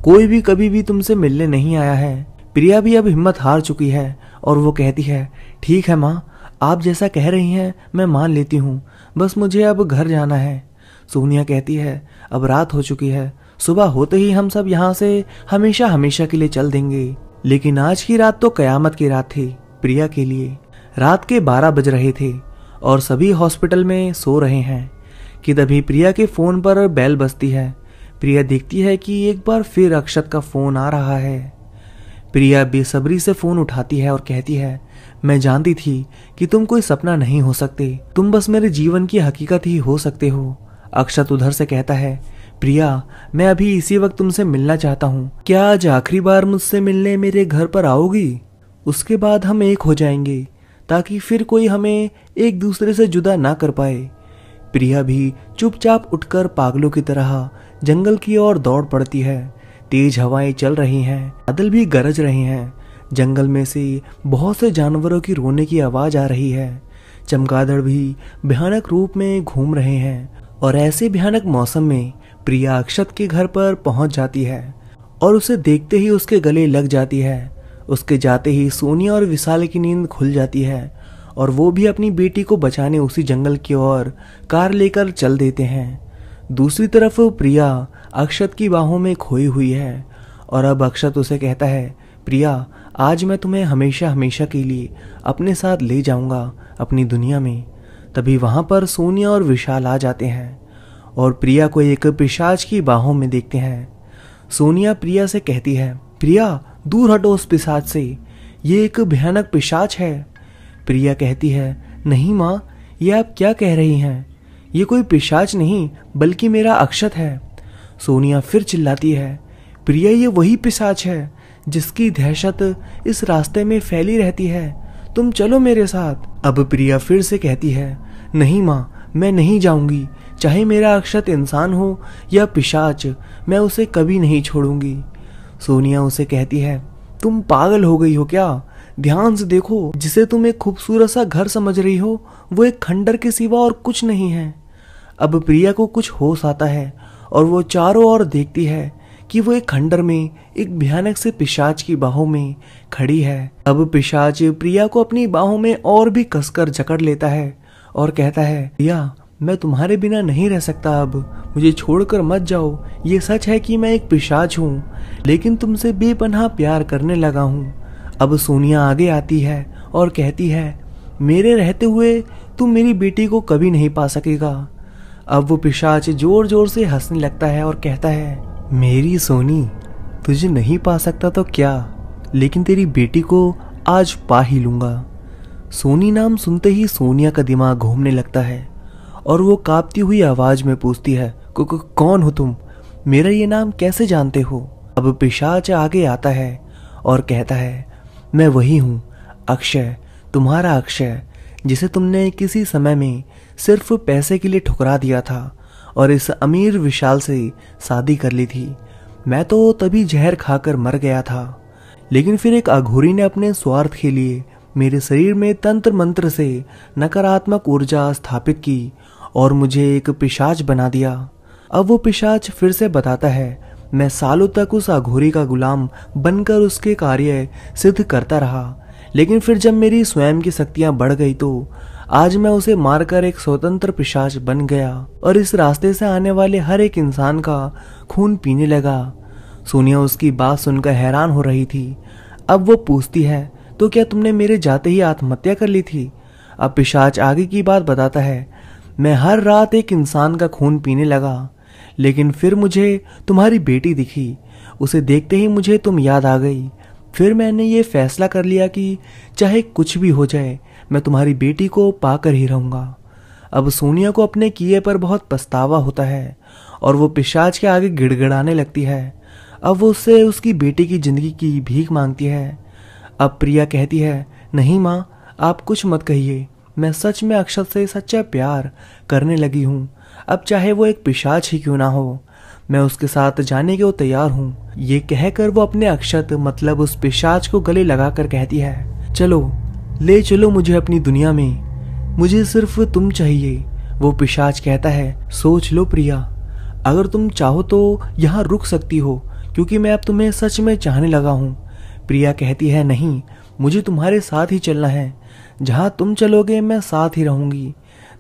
कोई भी कभी भी तुमसे मिलने नहीं आया है। प्रिया भी अब हिम्मत हार चुकी है और वो कहती है, ठीक है माँ, आप जैसा कह रही हैं मैं मान लेती हूँ, बस मुझे अब घर जाना है। सोनिया कहती है, अब रात हो चुकी है, सुबह होते ही हम सब यहाँ से हमेशा हमेशा के लिए चल देंगे। लेकिन आज की रात तो कयामत की रात थी प्रिया के लिए। रात के 12 बज रहे थे और सभी हॉस्पिटल में सो रहे हैं कि तभी प्रिया के फोन पर बेल बजती है। प्रिया देखती है कि एक बार फिर अक्षत का फोन आ रहा है। प्रिया बेसब्री से फोन उठाती है और कहती है, मैं जानती थी कि तुम कोई सपना नहीं हो सकते, तुम बस मेरे जीवन की हकीकत ही हो सकते हो। अक्षत उधर से कहता है, प्रिया, मैं अभी इसी वक्त तुमसे मिलना चाहता हूँ। क्या आज आखिरी बार मुझसे मिलने मेरे घर पर आओगी? उसके बाद हम एक हो जाएंगे ताकि फिर कोई हमें एक दूसरे से जुदा ना कर पाए। प्रिया भी चुपचाप उठकर पागलों की तरह जंगल की ओर दौड़ पड़ती है। तेज हवाएं चल रही हैं, बादल भी गरज रहे हैं। जंगल में से बहुत से जानवरों की रोने की आवाज आ रही है। चमगादड़ भी भयानक रूप में घूम रहे हैं और ऐसे भयानक मौसम में प्रिया अक्षत के घर पर पहुंच जाती है और उसे देखते ही उसके गले लग जाती है। उसके जाते ही सोनिया और विशाल की नींद खुल जाती है और वो भी अपनी बेटी को बचाने उसी जंगल की ओर कार लेकर चल देते हैं। दूसरी तरफ प्रिया अक्षत की बाहों में खोई हुई है और अब अक्षत उसे कहता है, प्रिया, आज मैं तुम्हें हमेशा हमेशा के लिए अपने साथ ले जाऊंगा अपनी दुनिया में। तभी वहां पर सोनिया और विशाल आ जाते हैं और प्रिया को एक पिशाच की बाहों में देखते हैं। सोनिया प्रिया से कहती है, प्रिया, दूर हटो उस पिशाच से, ये एक भयानक पिशाच है। प्रिया कहती है, नहीं माँ, ये आप क्या कह रही हैं? ये कोई पिशाच नहीं बल्कि मेरा अक्षत है। सोनिया फिर चिल्लाती है, प्रिया, ये वही पिशाच है जिसकी दहशत इस रास्ते में फैली रहती है, तुम चलो मेरे साथ। अब प्रिया फिर से कहती है, नहीं माँ, मैं नहीं जाऊंगी, चाहे मेरा अक्षत इंसान हो या पिशाच, मैं उसे कभी नहीं छोड़ूंगी। सोनिया उसे कहती है, तुम पागल हो गई हो क्या? ध्यान से देखो, जिसे तुम एक खूबसूरत सा घर समझ रही हो वो एक खंडर के सिवा और कुछ नहीं है। अब प्रिया को कुछ होश आता है और वो चारों ओर देखती है कि वो एक खंडर में एक भयानक से पिशाच की बाहों में खड़ी है। अब पिशाच प्रिया को अपनी बाहों में और भी कसकर जकड़ लेता है और कहता है, प्रिया, मैं तुम्हारे बिना नहीं रह सकता, अब मुझे छोड़कर मत जाओ। ये सच है कि मैं एक पिशाच हूँ, लेकिन तुमसे बेपनाह प्यार करने लगा हूँ। अब सोनिया आगे आती है और कहती है, मेरे रहते हुए तुम मेरी बेटी को कभी नहीं पा सकेगा। अब वो पिशाच जोर जोर से हंसने लगता है और कहता है, मेरी सोनी, तुझे नहीं पा सकता तो क्या, लेकिन तेरी बेटी को आज पा ही लूंगा। सोनी नाम सुनते ही सोनिया का दिमाग घूमने लगता है और वो कांपती हुई आवाज में पूछती है, कौन हो तुम? मेरा ये नाम कैसे जानते हो? अब पिशाच आगे आता है और कहता है, मैं वही हूँ, अक्षय, तुम्हारा अक्षय, जिसे तुमने किसी समय में सिर्फ पैसे के लिए ठुकरा दिया था और इस अमीर विशाल से शादी कर ली थी। मैं तो तभी जहर खाकर मर गया था, लेकिन फिर एक अघोरी ने अपने स्वार्थ के लिए मेरे शरीर में तंत्र मंत्र से नकारात्मक ऊर्जा स्थापित की और मुझे एक पिशाच बना दिया। अब वो पिशाच फिर से बताता है, मैं सालों तक उस अघोरी का गुलाम बनकर उसके कार्य सिद्ध करता रहा, लेकिन फिर जब मेरी स्वयं की शक्तियां बढ़ गई तो आज मैं उसे मारकर एक स्वतंत्र पिशाच बन गया और इस रास्ते से आने वाले हर एक इंसान का खून पीने लगा। सोनिया उसकी बात सुनकर हैरान हो रही थी। अब वो पूछती है, तो क्या तुमने मेरे जाते ही आत्महत्या कर ली थी? अब पिशाच आगे की बात बताता है, मैं हर रात एक इंसान का खून पीने लगा, लेकिन फिर मुझे तुम्हारी बेटी दिखी। उसे देखते ही मुझे तुम याद आ गई। फिर मैंने ये फैसला कर लिया कि चाहे कुछ भी हो जाए, मैं तुम्हारी बेटी को पाकर ही रहूंगा। अब सोनिया को अपने किए पर बहुत पछतावा होता है और वो पिशाच के आगे गिड़गिड़ाने लगती है। अब वो उससे उसकी बेटी की जिंदगी की भीख मांगती है। अब प्रिया कहती है, नहीं माँ, आप कुछ मत कहिए, मैं सच में अक्षत से सच्चा प्यार करने लगी हूँ। अब चाहे वो एक पिशाच ही क्यों ना हो, मैं उसके साथ जाने के वो तैयार हूँ। ये कहकर वो अपने अक्षत मतलब उस पिशाच को गले लगाकर कहती है, चलो ले चलो मुझे अपनी दुनिया में, मुझे सिर्फ तुम चाहिए। वो पिशाच कहता है, सोच लो प्रिया, अगर तुम चाहो तो यहाँ रुक सकती हो, क्योंकि मैं अब तुम्हें सच में चाहने लगा हूँ। प्रिया कहती है, नहीं, मुझे तुम्हारे साथ ही चलना है, जहाँ तुम चलोगे मैं साथ ही रहूंगी।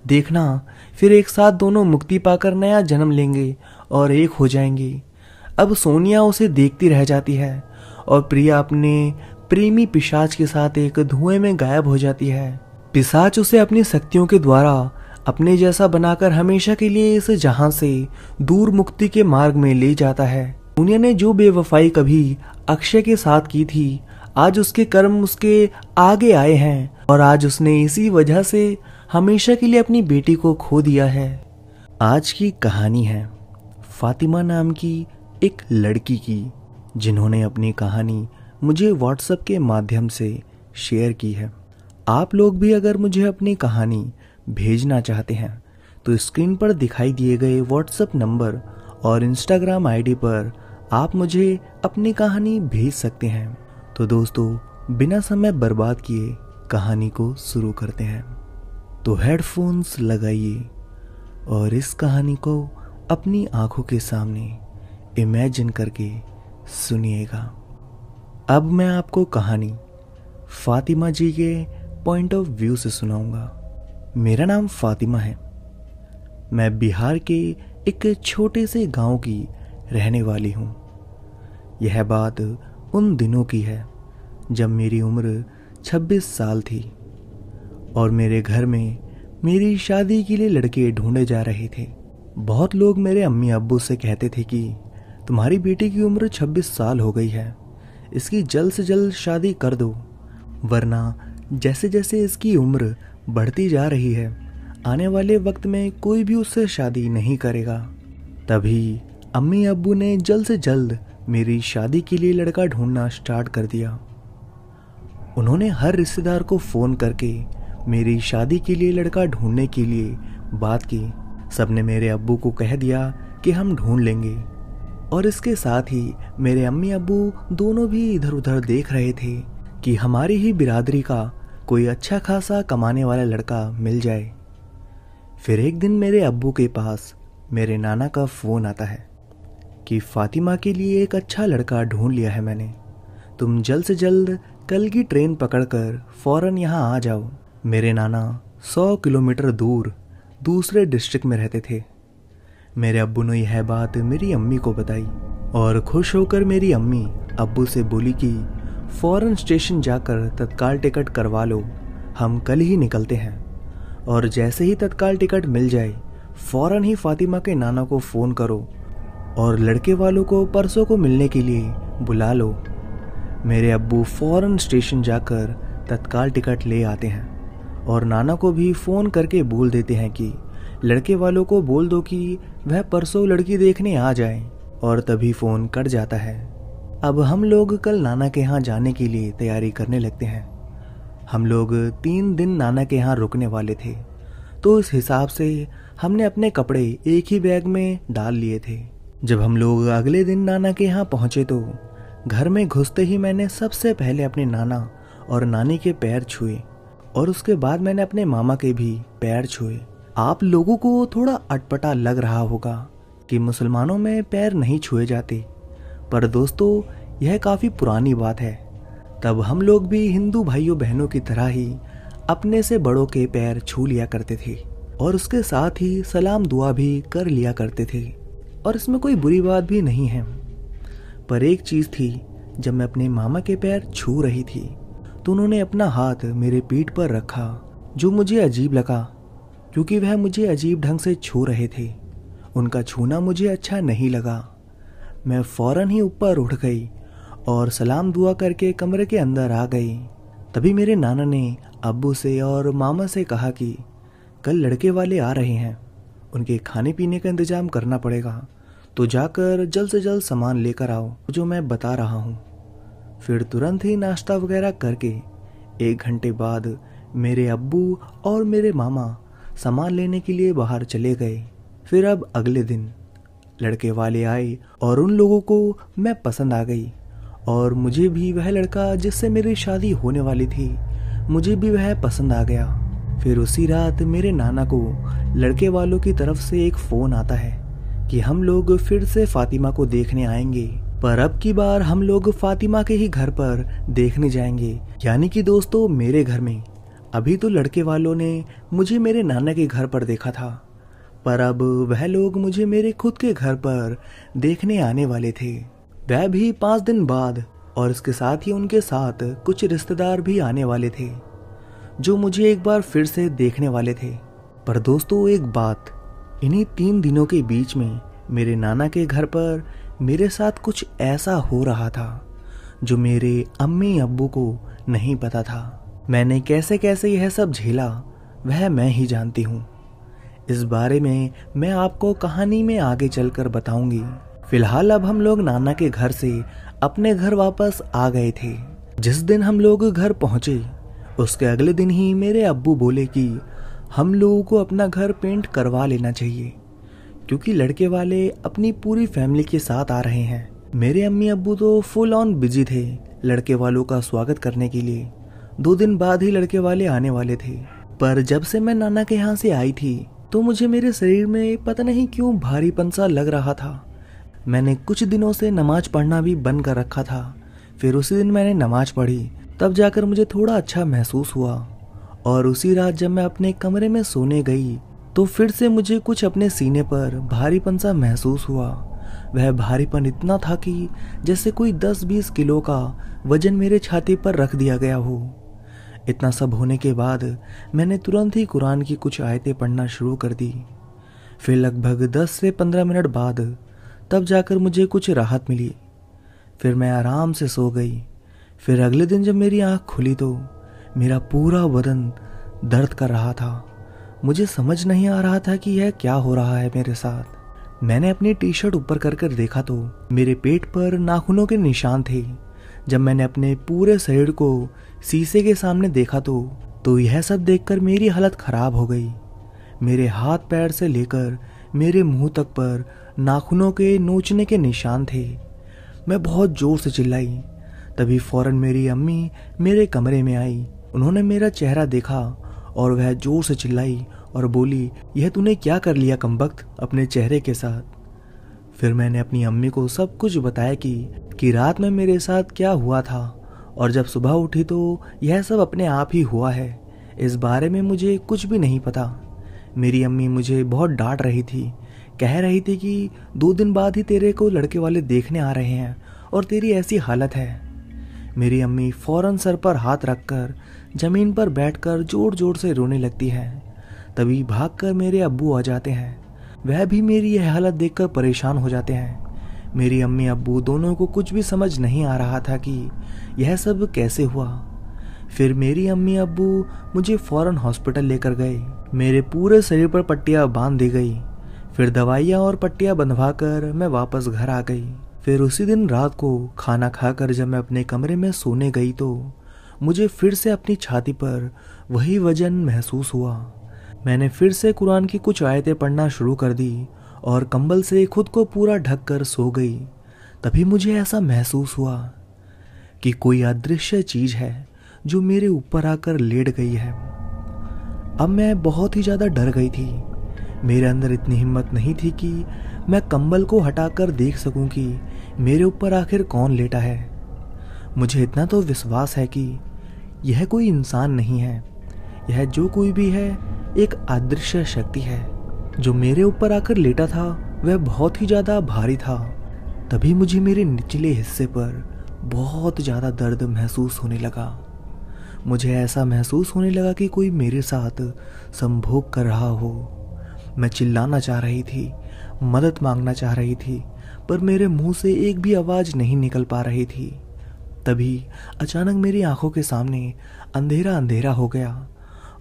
देखना, फिर एक साथ दोनों मुक्ति पाकर नया जन्म लेंगे और एक हो जाएंगे। अब सोनिया उसे देखती रह जाती है और प्रिया अपने प्रेमी पिशाच के साथ एक धुएं में गायब हो जाती है। पिशाच उसे अपनी शक्तियों के द्वारा अपने जैसा बनाकर हमेशा के लिए इस जहां से दूर मुक्ति के मार्ग में ले जाता है। सोनिया ने जो बेवफाई कभी अक्षय के साथ की थी, आज उसके कर्म उसके आगे आए हैं और आज उसने इसी वजह से हमेशा के लिए अपनी बेटी को खो दिया है। आज की कहानी है फातिमा नाम की एक लड़की की, जिन्होंने अपनी कहानी मुझे व्हाट्सएप के माध्यम से शेयर की है। आप लोग भी अगर मुझे अपनी कहानी भेजना चाहते हैं तो स्क्रीन पर दिखाई दिए गए व्हाट्सएप नंबर और इंस्टाग्राम आईडी पर आप मुझे अपनी कहानी भेज सकते हैं। तो दोस्तों, बिना समय बर्बाद किए कहानी को शुरू करते हैं। तो हेडफोन्स लगाइए और इस कहानी को अपनी आंखों के सामने इमेजिन करके सुनिएगा। अब मैं आपको कहानी फातिमा जी के पॉइंट ऑफ व्यू से सुनाऊंगा। मेरा नाम फातिमा है। मैं बिहार के एक छोटे से गांव की रहने वाली हूं। यह बात उन दिनों की है जब मेरी उम्र 26 साल थी और मेरे घर में मेरी शादी के लिए लड़के ढूंढे जा रहे थे। बहुत लोग मेरे अम्मी अब्बू से कहते थे कि तुम्हारी बेटी की उम्र 26 साल हो गई है, इसकी जल्द से जल्द शादी कर दो, वरना जैसे जैसे इसकी उम्र बढ़ती जा रही है, आने वाले वक्त में कोई भी उससे शादी नहीं करेगा। तभी अम्मी अब्बू ने जल्द से जल्द मेरी शादी के लिए लड़का ढूंढना स्टार्ट कर दिया। उन्होंने हर रिश्तेदार को फ़ोन करके मेरी शादी के लिए लड़का ढूंढने के लिए बात की। सबने मेरे अब्बू को कह दिया कि हम ढूंढ लेंगे और इसके साथ ही मेरे अम्मी अब्बू दोनों भी इधर उधर देख रहे थे कि हमारी ही बिरादरी का कोई अच्छा खासा कमाने वाला लड़का मिल जाए। फिर एक दिन मेरे अब्बू के पास मेरे नाना का फ़ोन आता है कि फातिमा के लिए एक अच्छा लड़का ढूंढ लिया है मैंने, तुम जल्द से जल्द कल की ट्रेन पकड़कर फ़ौरन यहाँ आ जाओ। मेरे नाना 100 किलोमीटर दूर दूसरे डिस्ट्रिक्ट में रहते थे। मेरे अब्बू ने यह बात मेरी अम्मी को बताई और खुश होकर मेरी अम्मी अब्बू से बोली कि फ़ौरन स्टेशन जाकर तत्काल टिकट करवा लो, हम कल ही निकलते हैं और जैसे ही तत्काल टिकट मिल जाए फ़ौरन ही फातिमा के नाना को फ़ोन करो और लड़के वालों को परसों को मिलने के लिए बुला लो। मेरे अब्बू फौरन स्टेशन जाकर तत्काल टिकट ले आते हैं और नाना को भी फ़ोन करके बोल देते हैं कि लड़के वालों को बोल दो कि वह परसों लड़की देखने आ जाए, और तभी फ़ोन कट जाता है। अब हम लोग कल नाना के यहाँ जाने के लिए तैयारी करने लगते हैं। हम लोग 3 दिन नाना के यहाँ रुकने वाले थे, तो इस हिसाब से हमने अपने कपड़े एक ही बैग में डाल लिए थे। जब हम लोग अगले दिन नाना के यहाँ पहुँचे तो घर में घुसते ही मैंने सबसे पहले अपने नाना और नानी के पैर छुए और उसके बाद मैंने अपने मामा के भी पैर छुए। आप लोगों को थोड़ा अटपटा लग रहा होगा कि मुसलमानों में पैर नहीं छुए जाते, पर दोस्तों यह काफ़ी पुरानी बात है। तब हम लोग भी हिंदू भाइयों बहनों की तरह ही अपने से बड़ों के पैर छू लिया करते थे और उसके साथ ही सलाम दुआ भी कर लिया करते थे, और इसमें कोई बुरी बात भी नहीं है। पर एक चीज़ थी, जब मैं अपने मामा के पैर छू रही थी तो उन्होंने अपना हाथ मेरे पीठ पर रखा, जो मुझे अजीब लगा क्योंकि वह मुझे अजीब ढंग से छू रहे थे। उनका छूना मुझे अच्छा नहीं लगा। मैं फ़ौरन ही ऊपर उठ गई और सलाम दुआ करके कमरे के अंदर आ गई। तभी मेरे नाना ने अब्बू से और मामा से कहा कि कल लड़के वाले आ रहे हैं, उनके खाने पीने का इंतज़ाम करना पड़ेगा, तो जाकर जल्द से जल्द सामान लेकर आओ जो मैं बता रहा हूँ। फिर तुरंत ही नाश्ता वगैरह करके 1 घंटे बाद मेरे अब्बू और मेरे मामा सामान लेने के लिए बाहर चले गए। फिर अब अगले दिन लड़के वाले आए और उन लोगों को मैं पसंद आ गई, और मुझे भी वह लड़का जिससे मेरी शादी होने वाली थी, मुझे भी वह पसंद आ गया। फिर उसी रात मेरे नाना को लड़के वालों की तरफ से एक फ़ोन आता है कि हम लोग फिर से फातिमा को देखने आएंगे, पर अब की बार हम लोग फातिमा के ही घर पर देखने जाएंगे, यानी कि दोस्तों मेरे घर में। अभी तो लड़के वालों ने मुझे मेरे नाना के घर पर देखा था, पर अब वह लोग मुझे मेरे खुद के घर पर देखने आने वाले थे, वह भी 5 दिन बाद, और इसके साथ ही उनके साथ कुछ रिश्तेदार भी आने वाले थे जो मुझे एक बार फिर से देखने वाले थे। पर दोस्तों एक बात, इन्हीं 3 दिनों के बीच में मेरे नाना के घर पर मेरे साथ कुछ ऐसा हो रहा था जो मेरे अम्मी अब्बू को नहीं पता था। मैंने कैसे कैसे यह सब झेला वह मैं ही जानती हूँ। इस बारे में मैं आपको कहानी में आगे चलकर बताऊंगी। फिलहाल अब हम लोग नाना के घर से अपने घर वापस आ गए थे। जिस दिन हम लोग घर पहुंचे उसके अगले दिन ही मेरे अब्बू बोले कि हम लोगों को अपना घर पेंट करवा लेना चाहिए, क्योंकि लड़के वाले अपनी पूरी फैमिली के साथ आ रहे हैं। मेरे अम्मी अब्बू तो फुल ऑन बिजी थे लड़के वालों का स्वागत करने के लिए। 2 दिन बाद ही लड़के वाले आने वाले थे, पर जब से मैं नाना के यहाँ से आई थी तो मुझे मेरे शरीर में पता नहीं क्यों भारीपन सा लग रहा था। मैंने कुछ दिनों से नमाज पढ़ना भी बंद कर रखा था। फिर उसी दिन मैंने नमाज पढ़ी, तब जाकर मुझे थोड़ा अच्छा महसूस हुआ, और उसी रात जब मैं अपने कमरे में सोने गई तो फिर से मुझे कुछ अपने सीने पर भारीपन सा महसूस हुआ। वह भारीपन इतना था कि जैसे कोई 10-20 किलो का वजन मेरे छाती पर रख दिया गया हो। इतना सब होने के बाद मैंने तुरंत ही कुरान की कुछ आयतें पढ़ना शुरू कर दी। फिर लगभग 10 से 15 मिनट बाद तब जाकर मुझे कुछ राहत मिली। फिर मैं आराम से सो गई। फिर अगले दिन जब मेरी आँख खुली तो मेरा पूरा बदन दर्द कर रहा था। मुझे समझ नहीं आ रहा था कि यह क्या हो रहा है मेरे साथ। मैंने अपनी टी-शर्ट ऊपर कर देखा तो मेरे पेट पर नाखूनों के निशान थे। जब मैंने अपने पूरे शरीर को शीशे के सामने देखा तो यह सब देखकर मेरी हालत खराब हो गई। मेरे हाथ पैर से लेकर मेरे मुंह तक पर नाखूनों के नोचने के निशान थे। मैं बहुत जोर से चिल्लाई। तभी फौरन मेरी अम्मी मेरे कमरे में आई। उन्होंने मेरा चेहरा देखा और वह जोर से चिल्लाई और बोली, यह तूने क्या कर लिया कमबख्त अपने चेहरे के साथ। फिर मैंने अपनी अम्मी को सब कुछ बताया कि रात में मेरे साथ क्या हुआ था, और जब सुबह उठी तो यह सब अपने आप ही हुआ है। इस बारे में मुझे कुछ भी नहीं पता। मेरी अम्मी मुझे बहुत डांट रही थी, कह रही थी कि 2 दिन बाद ही तेरे को लड़के वाले देखने आ रहे हैं और तेरी ऐसी हालत है। मेरी अम्मी फौरन सर पर हाथ रखकर ज़मीन पर बैठकर जोर जोर से रोने लगती है। तभी भागकर मेरे अब्बू आ जाते हैं। वह भी मेरी यह हालत देखकर परेशान हो जाते हैं। मेरी अम्मी अब्बू दोनों को कुछ भी समझ नहीं आ रहा था कि यह सब कैसे हुआ। फिर मेरी अम्मी अब्बू मुझे फौरन हॉस्पिटल लेकर गए। मेरे पूरे शरीर पर पट्टियां बांध दी गई। फिर दवाइयाँ और पट्टियां बंधवा कर मैं वापस घर आ गई। फिर उसी दिन रात को खाना खाकर जब मैं अपने कमरे में सोने गई तो मुझे फिर से अपनी छाती पर वही वजन महसूस हुआ। मैंने फिर से कुरान की कुछ आयतें पढ़ना शुरू कर दी और कंबल से खुद को पूरा ढक कर सो गई। तभी मुझे ऐसा महसूस हुआ कि कोई अदृश्य चीज है जो मेरे ऊपर आकर लेट गई है। अब मैं बहुत ही ज़्यादा डर गई थी। मेरे अंदर इतनी हिम्मत नहीं थी कि मैं कंबल को हटाकर देख सकूं कि मेरे ऊपर आखिर कौन लेटा है। मुझे इतना तो विश्वास है कि यह कोई इंसान नहीं है, यह जो कोई भी है एक अदृश्य शक्ति है। जो मेरे ऊपर आकर लेटा था वह बहुत ही ज़्यादा भारी था। तभी मुझे मेरे निचले हिस्से पर बहुत ज़्यादा दर्द महसूस होने लगा। मुझे ऐसा महसूस होने लगा कि कोई मेरे साथ संभोग कर रहा हो। मैं चिल्लाना चाह रही थी, मदद मांगना चाह रही थी, पर मेरे मुंह से एक भी आवाज़ नहीं निकल पा रही थी। तभी अचानक मेरी आंखों के सामने अंधेरा अंधेरा हो गया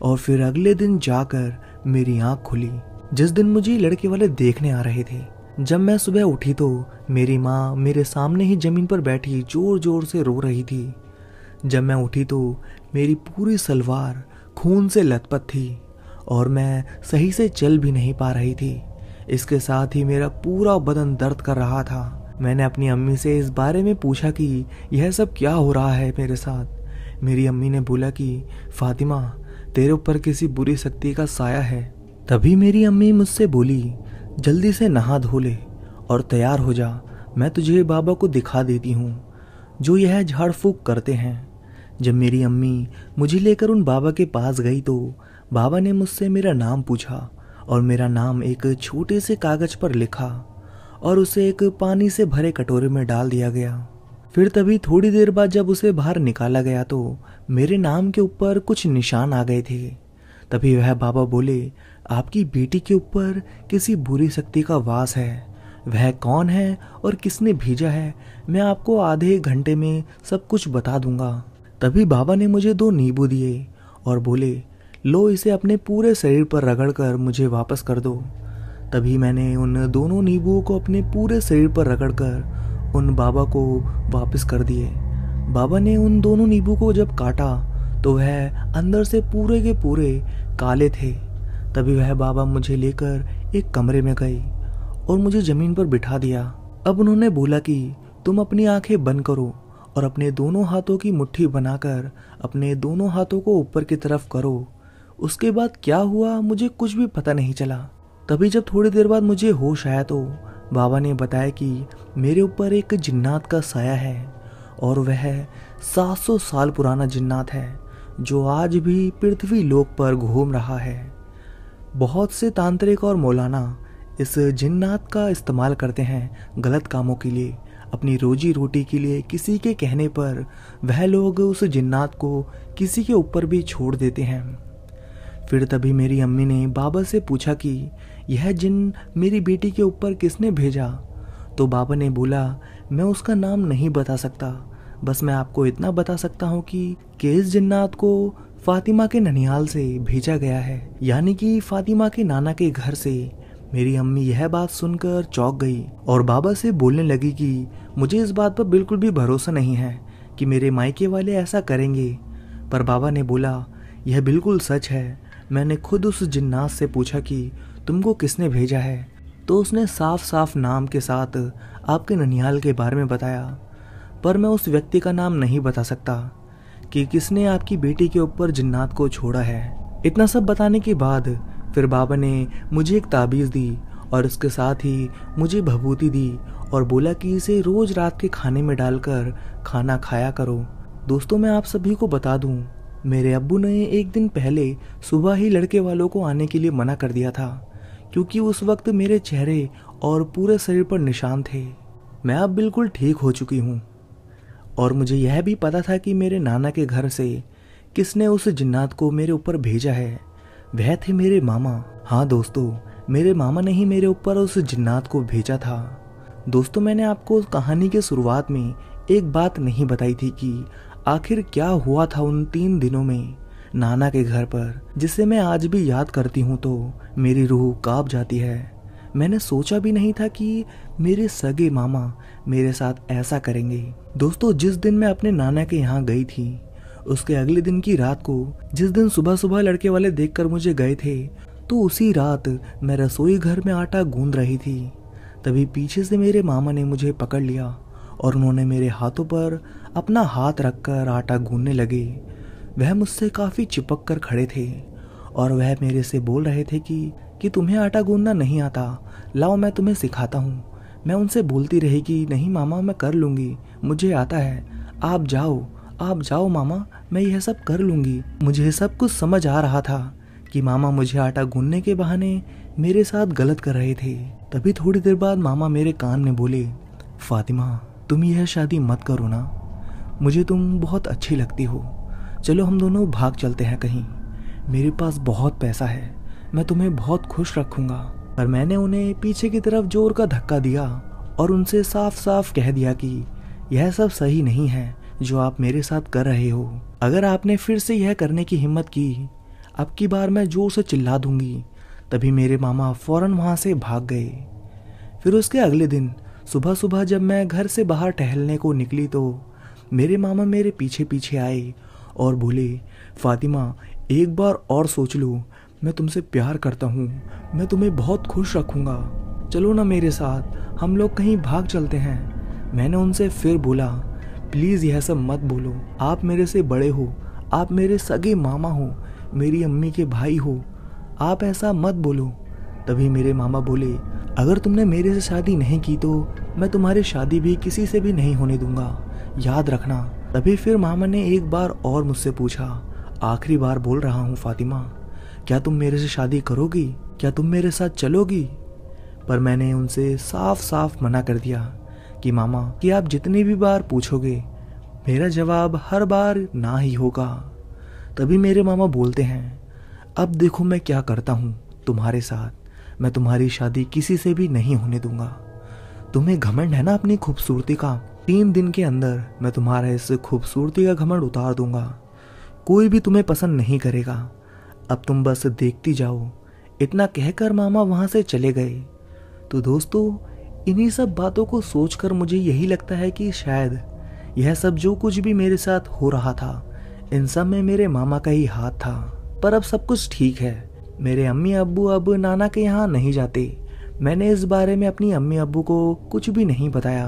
और फिर अगले दिन जाकर मेरी आंख खुली, जिस दिन मुझे लड़के वाले देखने आ रहे थे। जब मैं सुबह उठी तो मेरी माँ मेरे सामने ही जमीन पर बैठी जोर जोर से रो रही थी। जब मैं उठी तो मेरी पूरी सलवार खून से लथपथ थी और मैं सही से चल भी नहीं पा रही थी। इसके साथ ही मेरा पूरा बदन दर्द कर रहा था। मैंने अपनी अम्मी से इस बारे में पूछा कि यह सब क्या हो रहा है मेरे साथ। मेरी अम्मी ने बोला कि फातिमा, तेरे ऊपर किसी बुरी शक्ति का साया है। तभी मेरी अम्मी मुझसे बोली, जल्दी से नहा धो ले और तैयार हो जा, मैं तुझे बाबा को दिखा देती हूँ जो यह झाड़ फूक करते हैं। जब मेरी अम्मी मुझे लेकर उन बाबा के पास गई तो बाबा ने मुझसे मेरा नाम पूछा और मेरा नाम एक छोटे से कागज पर लिखा और उसे एक पानी से भरे कटोरे में डाल दिया गया। फिर तभी थोड़ी देर बाद जब उसे बाहर निकाला गया तो मेरे नाम के ऊपर कुछ निशान आ गए थे। तभी वह बाबा बोले, आपकी बेटी के ऊपर किसी बुरी शक्ति का वास है। वह कौन है और किसने भेजा है, मैं आपको आधे घंटे में सब कुछ बता दूंगा। तभी बाबा ने मुझे 2 नींबू दिए और बोले, लो इसे अपने पूरे शरीर पर रगड़कर मुझे वापस कर दो। तभी मैंने उन दोनों नींबुओं को अपने पूरे शरीर पर रगड़कर उन बाबा को वापस कर दिए। बाबा ने उन दोनों नींबू को जब काटा तो वह अंदर से पूरे के पूरे काले थे। तभी वह बाबा मुझे लेकर एक कमरे में गए और मुझे जमीन पर बिठा दिया। अब उन्होंने बोला कि तुम अपनी आंखें बंद करो और अपने दोनों हाथों की मुट्ठी बनाकर अपने दोनों हाथों को ऊपर की तरफ करो। उसके बाद क्या हुआ मुझे कुछ भी पता नहीं चला। तभी जब थोड़ी देर बाद मुझे होश आया तो बाबा ने बताया कि मेरे ऊपर एक जिन्नात का साया है और वह 700 साल पुराना जिन्नात है जो आज भी पृथ्वी लोक पर घूम रहा है। बहुत से तांत्रिक और मौलाना इस जिन्नात का इस्तेमाल करते हैं गलत कामों के लिए, अपनी रोजी रोटी के लिए। किसी के कहने पर वह लोग उस जिन्नात को किसी के ऊपर भी छोड़ देते हैं। फिर तभी मेरी अम्मी ने बाबा से पूछा कि यह जिन मेरी बेटी के ऊपर किसने भेजा। तो बाबा ने बोला, मैं उसका नाम नहीं बता सकता, बस मैं आपको इतना बता सकता हूँ कि इस जिन्नात को फातिमा के ननिहाल से भेजा गया है, यानी कि फातिमा के नाना के घर से। मेरी अम्मी यह बात सुनकर चौंक गई और बाबा से बोलने लगी कि मुझे इस बात पर बिल्कुल भी भरोसा नहीं है कि मेरे मायके वाले ऐसा करेंगे। पर बाबा ने बोला, यह बिल्कुल सच है। मैंने खुद उस जिन्नात से पूछा कि तुमको किसने भेजा है, तो उसने साफ साफ नाम के साथ आपके ननिहाल के बारे में बताया। पर मैं उस व्यक्ति का नाम नहीं बता सकता कि किसने आपकी बेटी के ऊपर जिन्नात को छोड़ा है। इतना सब बताने के बाद फिर बाबा ने मुझे एक ताबीज़ दी और उसके साथ ही मुझे भभूति दी और बोला कि इसे रोज रात के खाने में डालकर खाना खाया करो। दोस्तों, मैं आप सभी को बता दूं, मेरे अब्बू ने एक दिन पहले सुबह ही लड़के वालों को आने के लिए मना कर दिया था, क्योंकि उस वक्त मेरे चेहरे और पूरे शरीर पर निशान थे। मैं अब बिल्कुल ठीक हो चुकी हूँ और मुझे यह भी पता था कि मेरे नाना के घर से किसने उस जिन्नात को मेरे ऊपर भेजा है। वह थे मेरे मामा। हाँ दोस्तों, मेरे मामा ने ही मेरे ऊपर उस जिन्नात को भेजा था। दोस्तों, मैंने आपको कहानी के शुरुआत में एक बात नहीं बताई थी कि आखिर क्या हुआ था उन 3 दिनों में नाना के घर पर, जिसे मैं आज भी याद करती हूँ तो मेरी रूह कांप जाती है। मैंने सोचा भी नहीं था कि मेरे सगे मामा मेरे साथ ऐसा करेंगे। दोस्तों, जिस दिन मैं अपने नाना के यहाँ गई थी, उसके अगले दिन की रात को, जिस दिन सुबह सुबह लड़के वाले देखकर मुझे गए थे, तो उसी रात मैं रसोई घर में आटा गूंद रही थी। तभी पीछे से मेरे मामा ने मुझे पकड़ लिया और उन्होंने मेरे हाथों पर अपना हाथ रखकर आटा गूंदने लगे। वह मुझसे काफ़ी चिपक कर खड़े थे और वह मेरे से बोल रहे थे कि तुम्हें आटा गूंदना नहीं आता, लाओ मैं तुम्हें सिखाता हूँ। मैं उनसे बोलती रही कि नहीं मामा, मैं कर लूँगी, मुझे आता है, आप जाओ मामा, मैं यह सब कर लूँगी। मुझे सब कुछ समझ आ रहा था कि मामा मुझे आटा गूंदने के बहाने मेरे साथ गलत कर रहे थे। तभी थोड़ी देर बाद मामा मेरे कान में बोले, फातिमा, तुम यह शादी मत करो ना, मुझे तुम बहुत अच्छी लगती हो, चलो हम दोनों भाग चलते हैं कहीं, मेरे पास बहुत पैसा है, मैं तुम्हें बहुत खुश रखूंगा। पर मैंने उन्हें पीछे की तरफ जोर का धक्का दिया और उनसे साफ साफ कह दिया कि यह सब सही नहीं है जो आप मेरे साथ कर रहे हो। अगर आपने फिर से यह करने की हिम्मत की, अब की बार मैं जोर से चिल्ला दूंगी। तभी मेरे मामा फौरन वहां से भाग गए। फिर उसके अगले दिन सुबह सुबह जब मैं घर से बाहर टहलने को निकली तो मेरे मामा मेरे पीछे पीछे आए और बोले, फातिमा, एक बार और सोच लो, मैं तुमसे प्यार करता हूँ, मैं तुम्हें बहुत खुश रखूँगा, चलो ना मेरे साथ, हम लोग कहीं भाग चलते हैं। मैंने उनसे फिर बोला, प्लीज़ यह सब मत बोलो, आप मेरे से बड़े हो, आप मेरे सगे मामा हो, मेरी अम्मी के भाई हो, आप ऐसा मत बोलो। तभी मेरे मामा बोले, अगर तुमने मेरे से शादी नहीं की तो मैं तुम्हारी शादी भी किसी से भी नहीं होने दूंगा, याद रखना। तभी फिर मामा ने एक बार और मुझसे पूछा, आखिरी बार बोल रहा हूँ फातिमा, क्या तुम मेरे से शादी करोगी, क्या तुम मेरे साथ चलोगी? पर मैंने उनसे साफ साफ मना कर दिया कि मामा, कि आप जितनी भी बार पूछोगे मेरा जवाब हर बार ना ही होगा। तभी मेरे मामा बोलते हैं, अब देखो मैं क्या करता हूँ तुम्हारे साथ, मैं तुम्हारी शादी किसी से भी नहीं होने दूंगा। तुम्हें घमंड है ना अपनी खूबसूरती का, 3 दिन के अंदर मैं तुम्हारा इस खूबसूरती का घमंड उतार दूंगा, कोई भी तुम्हें पसंद नहीं करेगा, अब तुम बस देखती जाओ। इतना कहकर मामा वहां से चले गए। तो दोस्तों, इन्हीं सब बातों को सोचकर मुझे यही लगता है कि शायद यह सब जो कुछ भी मेरे साथ हो रहा था, इन सब में मेरे मामा का ही हाथ था। पर अब सब कुछ ठीक है, मेरे अम्मी अब्बू अब नाना के यहाँ नहीं जाते। मैंने इस बारे में अपनी अम्मी अब्बू को कुछ भी नहीं बताया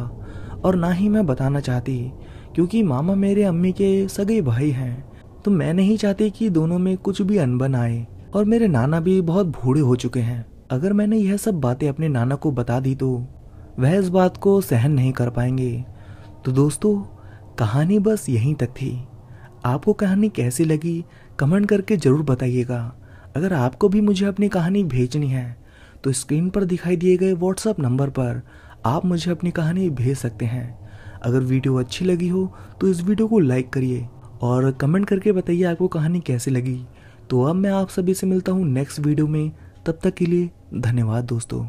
और ना ही मैं बताना चाहती, क्योंकि मामा मेरे अम्मी के सगे भाई हैं, तो मैं नहीं चाहती कि दोनों में कुछ भी अनबन आए। और मेरे नाना भी बहुत बूढ़े हो चुके हैं, अगर मैंने यह सब बातें अपने नाना को बता दी तो वह इस बात को सहन नहीं कर पाएंगे। तो दोस्तों, कहानी बस यहीं तक थी। आपको कहानी कैसी लगी कमेंट करके ज़रूर बताइएगा। अगर आपको भी मुझे अपनी कहानी भेजनी है तो स्क्रीन पर दिखाई दिए गए व्हाट्सएप नंबर पर आप मुझे अपनी कहानी भेज सकते हैं। अगर वीडियो अच्छी लगी हो तो इस वीडियो को लाइक करिए और कमेंट करके बताइए आपको कहानी कैसी लगी। तो अब मैं आप सभी से मिलता हूँ नेक्स्ट वीडियो में, तब तक के लिए धन्यवाद दोस्तों।